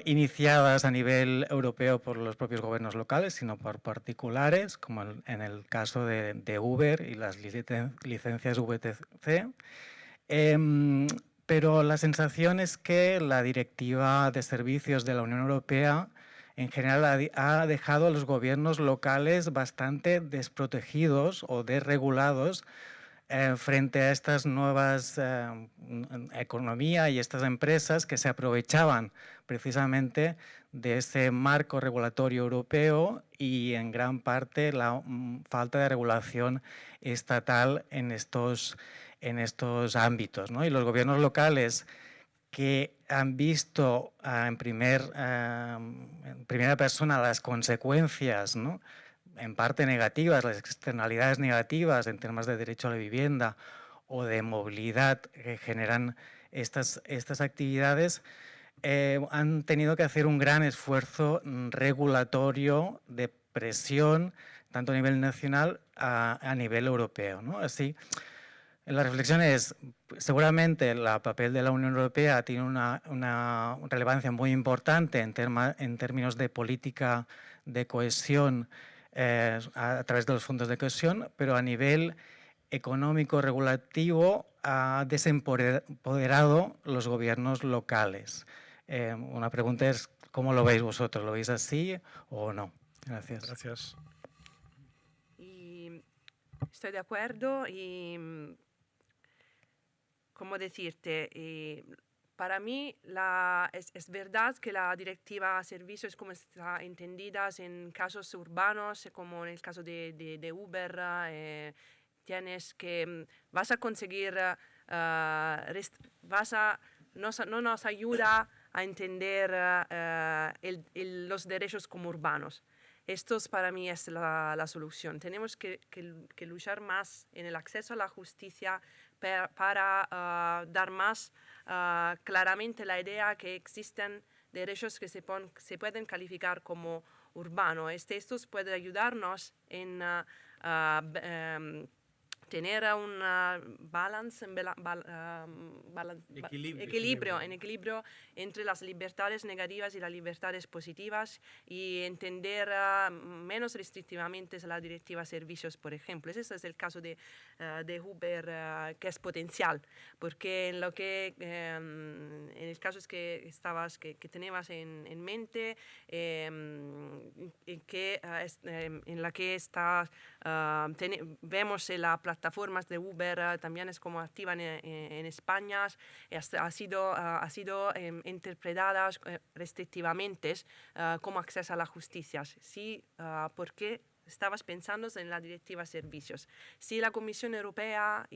Speaker 7: iniciadas a nivel europeo por los propios gobiernos locales, sino por particulares, como en el caso de Uber y las licencias VTC. Pero la sensación es que la Directiva de Servicios de la Unión Europea en general ha dejado a los gobiernos locales bastante desprotegidos o desregulados frente a estas nuevas economía y estas empresas que se aprovechaban precisamente de ese marco regulatorio europeo y en gran parte la falta de regulación estatal en estos ámbitos, ¿no? Y los gobiernos locales que han visto en primera persona las consecuencias, ¿no?, en parte negativas, las externalidades negativas en temas de derecho a la vivienda o de movilidad que generan estas actividades, han tenido que hacer un gran esfuerzo regulatorio de presión, tanto a nivel nacional a nivel europeo, ¿no? Así, la reflexión es, seguramente el papel de la Unión Europea tiene una relevancia muy importante en términos de política de cohesión a través de los fondos de cohesión, pero a nivel económico regulativo ha desempoderado los gobiernos locales. Una pregunta es, ¿cómo lo veis vosotros? ¿Lo veis así o no? Gracias.
Speaker 2: Gracias.
Speaker 4: Y estoy de acuerdo y, ¿cómo decirte? Para mí es verdad que la directiva servicios, como está entendida en casos urbanos, como en el caso de Uber, vas a conseguir, no nos ayuda a entender los derechos como urbanos. Esto para mí es la solución. Tenemos que luchar más en el acceso a la justicia para dar más claramente la idea que existen derechos que se pueden calificar como urbanos. Estos pueden ayudarnos en tener un equilibrio entre las libertades negativas y las libertades positivas y entender menos restrictivamente la directiva servicios, por ejemplo. Ese es el caso de Uber, que es potencial, porque en el caso que tenías en mente, en la que vemos la plataformas de Uber también es como activa en España, ha sido interpretadas restrictivamente como acceso a la justicia. Sí, porque estabas pensando en la directiva servicios. Si la Comisión Europea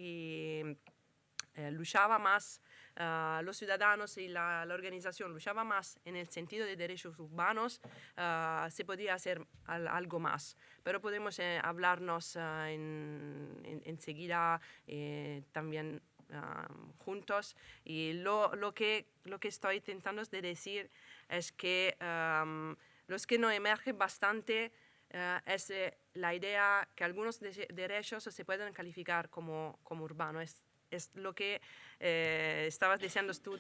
Speaker 4: luchaba más, los ciudadanos y la organización luchaba más en el sentido de derechos urbanos, se podía hacer algo más. Pero podemos hablarnos enseguida también juntos. Y lo que estoy intentando decir es que los que no emergen bastante es la idea que algunos derechos se pueden calificar como urbanos. Es lo que estabas diciendo tú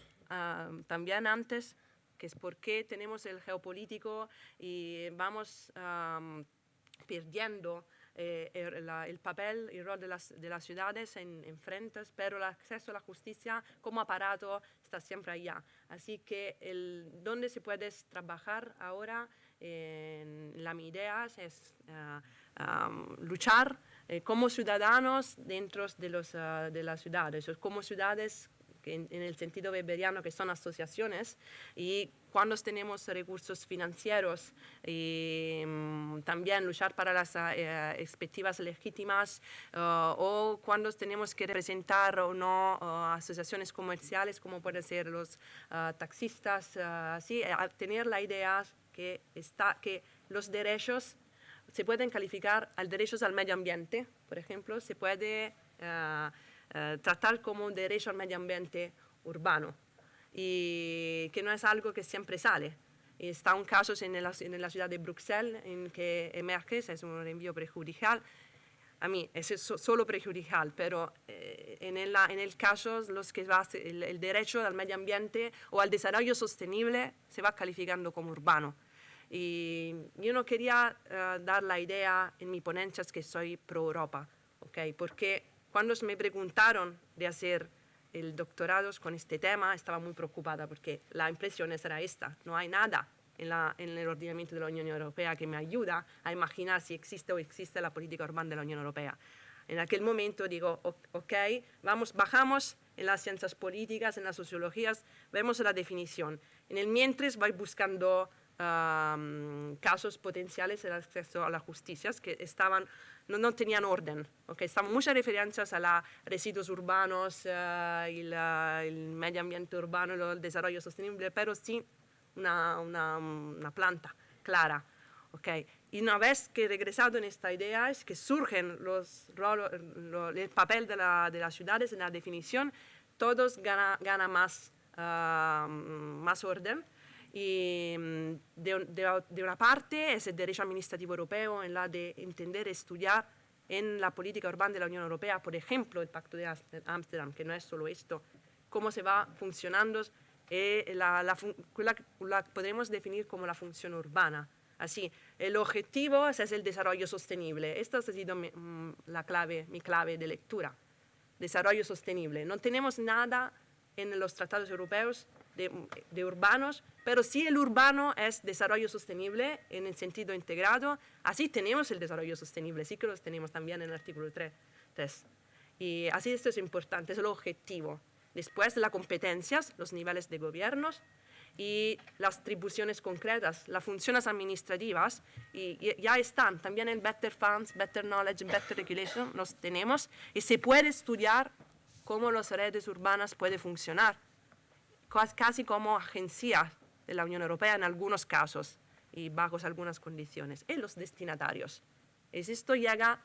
Speaker 4: también antes, que es por qué tenemos el geopolítico y vamos perdiendo el papel y el rol de las ciudades en frentes, pero el acceso a la justicia como aparato está siempre allá. Así que donde se puede trabajar ahora mi idea es luchar como ciudadanos dentro de las ciudades, o como ciudades en el sentido weberiano que son asociaciones, y cuando tenemos recursos financieros y también luchar para las expectativas legítimas, o cuando tenemos que representar o no asociaciones comerciales como pueden ser los taxistas, tener la idea que los derechos se pueden calificar al derechos al medio ambiente, por ejemplo, se puede tratar como un derecho al medio ambiente urbano, y que no es algo que siempre sale. Y está un caso en la ciudad de Bruselas en que emerge, es un envío prejudicial. A mí es solo prejudicial, pero en el caso el derecho al medio ambiente o al desarrollo sostenible se va calificando como urbano. Y yo no quería dar la idea en mi ponencia que soy pro-Europa, ¿okay? Porque cuando me preguntaron de hacer el doctorado con este tema, estaba muy preocupada porque la impresión era esta: no hay nada en el ordenamiento de la Unión Europea que me ayuda a imaginar si existe o existe la política urbana de la Unión Europea. En aquel momento digo, ok, bajamos en las ciencias políticas, en las sociologías, vemos la definición. En el mientras voy buscando casos potenciales de acceso a la justicia que no tenían orden. ¿Okay? Estaban muchas referencias a los residuos urbanos, el medio ambiente urbano, el desarrollo sostenible, pero sin una planta clara. ¿Okay? Y una vez que he regresado en esta idea, es que surgen el papel de las ciudades en la definición, todos ganan más orden. Y de una parte es el derecho administrativo europeo en la de entender, estudiar en la política urbana de la Unión Europea, por ejemplo, el Pacto de Ámsterdam, que no es solo esto, cómo se va funcionando, la podemos definir como la función urbana. Así, el objetivo es el desarrollo sostenible. Esta ha sido mi clave de lectura. Desarrollo sostenible. No tenemos nada en los tratados europeos de urbanos, pero si el urbano es desarrollo sostenible en el sentido integrado, así tenemos el desarrollo sostenible, sí que los tenemos también en el artículo 3. Y así esto es importante, es el objetivo. Después, las competencias, los niveles de gobiernos y las atribuciones concretas, las funciones administrativas, y ya están, también en Better Funds, Better Knowledge, Better Regulation, los tenemos, y se puede estudiar cómo las redes urbanas pueden funcionar, casi como agencia de la Unión Europea en algunos casos y bajo algunas condiciones, y los destinatarios. Esto llega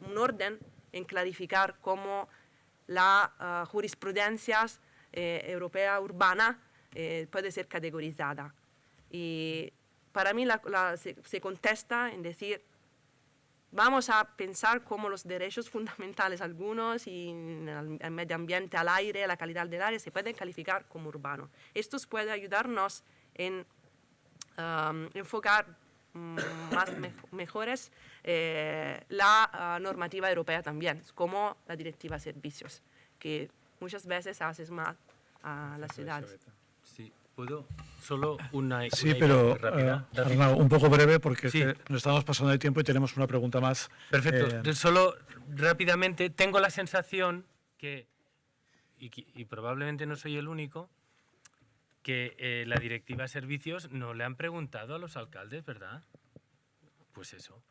Speaker 4: un orden en clarificar cómo la jurisprudencia europea urbana puede ser categorizada. Y para mí se contesta en decir, vamos a pensar cómo los derechos fundamentales, algunos, y el medio ambiente, al aire, la calidad del aire, se pueden calificar como urbano. Esto puede ayudarnos en enfocar mejores la normativa europea también, como la directiva de servicios, que muchas veces hace mal a las ciudades.
Speaker 5: Sí, ¿puedo? Solo una
Speaker 2: Sí,
Speaker 5: idea
Speaker 2: pero
Speaker 5: rápida.
Speaker 2: Arnau, un poco breve porque
Speaker 5: Sí.
Speaker 2: es que nos estamos pasando de tiempo y tenemos una pregunta más.
Speaker 5: Perfecto. Solo rápidamente, tengo la sensación que, y probablemente no soy el único, que la directiva de servicios no le han preguntado a los alcaldes, ¿verdad? Pues eso.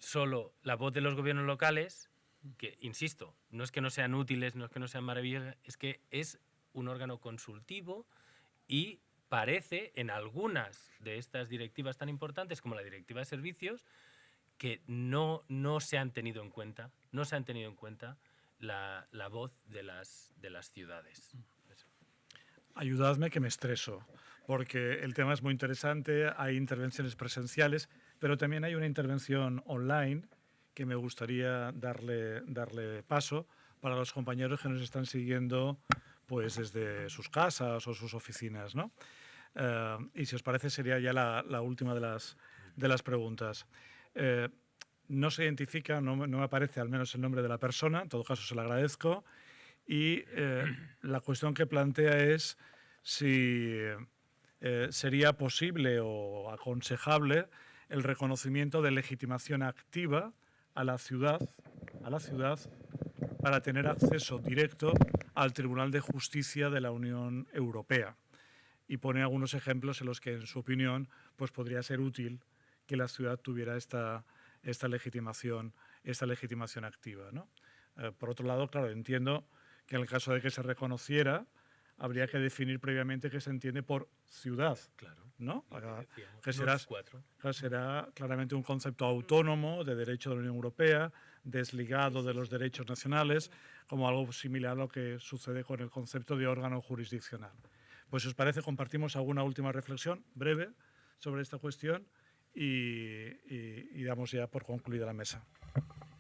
Speaker 5: Solo la voz de los gobiernos locales, que, insisto, no es que no sean útiles, no es que no sean maravillosas, es que es un órgano consultivo y parece en algunas de estas directivas tan importantes como la directiva de servicios que no se han tenido en cuenta, la voz de las ciudades. Eso.
Speaker 2: Ayudadme que me estreso, porque el tema es muy interesante, hay intervenciones presenciales, pero también hay una intervención online que me gustaría darle paso para los compañeros que nos están siguiendo pues desde sus casas o sus oficinas, ¿no? Y si os parece sería ya la última de las preguntas. No se identifica, no me aparece al menos el nombre de la persona, en todo caso se lo agradezco, y la cuestión que plantea es si sería posible o aconsejable el reconocimiento de legitimación activa a la ciudad para tener acceso directo al Tribunal de Justicia de la Unión Europea. Y pone algunos ejemplos en los que, en su opinión, pues podría ser útil que la ciudad tuviera esta legitimación activa, ¿no? Por otro lado, claro, entiendo que en el caso de que se reconociera, habría que definir previamente qué se entiende por ciudad,
Speaker 5: Claro.
Speaker 2: ¿no?
Speaker 5: Que
Speaker 2: será claramente un concepto autónomo de derecho de la Unión Europea, desligado de los derechos nacionales, como algo similar a lo que sucede con el concepto de órgano jurisdiccional. Pues si os parece, compartimos alguna última reflexión breve sobre esta cuestión y damos ya por concluida la mesa.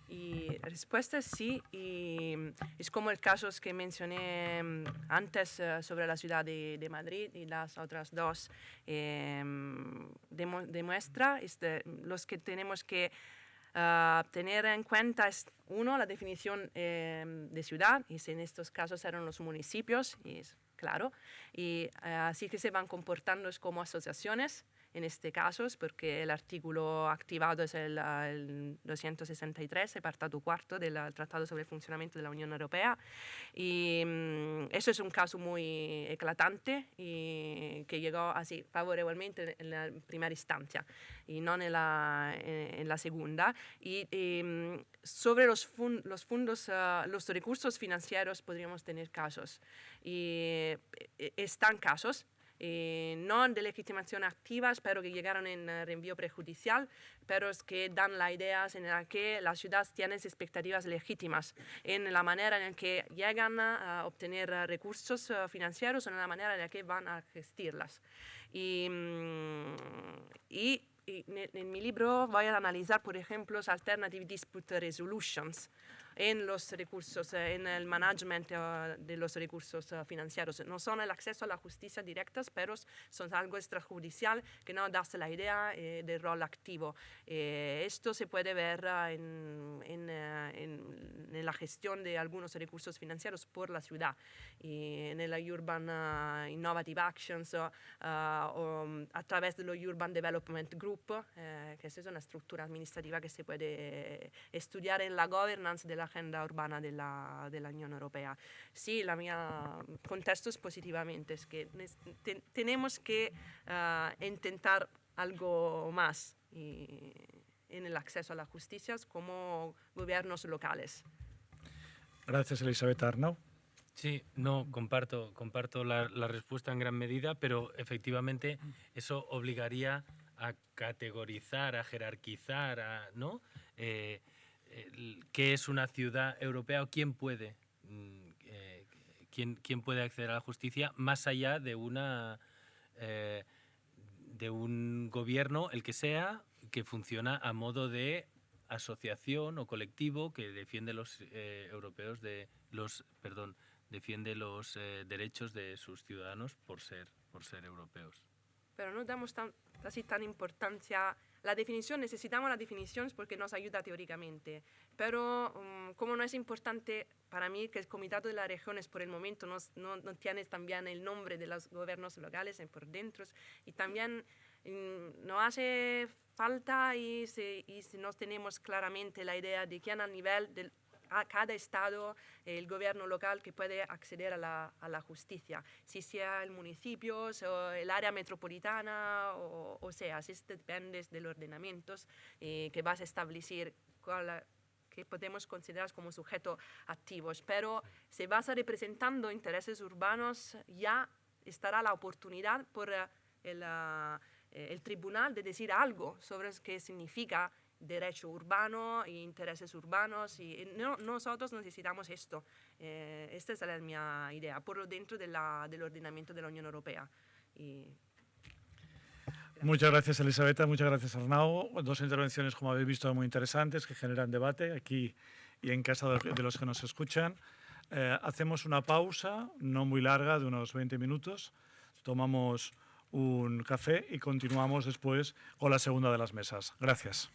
Speaker 4: Y la respuesta es sí, y es como el caso que mencioné antes sobre la ciudad de Madrid y las otras dos. Demuestra los que tenemos que tener en cuenta es, uno, la definición de ciudad, y en estos casos eran los municipios, y claro. Y así que se van comportando como asociaciones en este caso, porque el artículo activado es el 263, apartado 4 del Tratado sobre el Funcionamiento de la Unión Europea. Y eso es un caso muy eclatante y que llegó así favorablemente en la primera instancia y no en la segunda. Y sobre los fondos, los recursos financieros podríamos tener casos. Y están casos. No de legitimación activa, pero que llegaron en reenvío prejudicial, pero es que dan la idea en la que la ciudad tiene expectativas legítimas en la manera en la que llegan a obtener recursos financieros o en la manera en la que van a gestirlas. Y en mi libro voy a analizar, por ejemplo, los Alternative Dispute Resolutions en los recursos, en el management de los recursos financieros. No son el acceso a la justicia directas, pero son algo extrajudicial que no da la idea del rol activo. Esto se puede ver en la gestión de algunos recursos financieros por la ciudad, y en el Urban Innovative Actions o a través de lo Urban Development Group, que es una estructura administrativa que se puede estudiar en la governance de la agenda urbana de la Unión Europea. Sí, la mía contesto es positivamente, es que tenemos que intentar algo más en el acceso a la justicia como gobiernos locales.
Speaker 2: Gracias, Elisabetta. Arnau.
Speaker 5: Sí, no, comparto la respuesta en gran medida, pero efectivamente eso obligaría a categorizar, a jerarquizar, ¿no? ¿Qué es una ciudad europea o quién puede acceder a la justicia más allá de un gobierno, el que sea, que funciona a modo de asociación o colectivo que defiende defiende los derechos de sus ciudadanos por ser europeos.
Speaker 4: Pero no damos así tan importancia. La definición, necesitamos la definición porque nos ayuda teóricamente, pero como no es importante para mí que el Comité de las Regiones por el momento no tiene también el nombre de los gobiernos locales por dentro, y también no hace falta y si no tenemos claramente la idea de quién a nivel a cada estado, el gobierno local que puede acceder a la justicia, si sea el municipio o el área metropolitana, o sea, si depende de los ordenamientos que vas a establecer que podemos considerar como sujetos activos. Pero si vas a representando intereses urbanos, ya estará la oportunidad por el tribunal de decir algo sobre qué significa derecho urbano e intereses urbanos, y nosotros necesitamos esto. Esta es la mi idea, por dentro del ordenamiento de la Unión Europea.
Speaker 2: Muchas gracias, Elisabetta, muchas gracias, Arnau. Dos intervenciones, como habéis visto, muy interesantes, que generan debate aquí y en casa de los que nos escuchan. Hacemos una pausa, no muy larga, de unos 20 minutos. Tomamos un café y continuamos después con la segunda de las mesas. Gracias.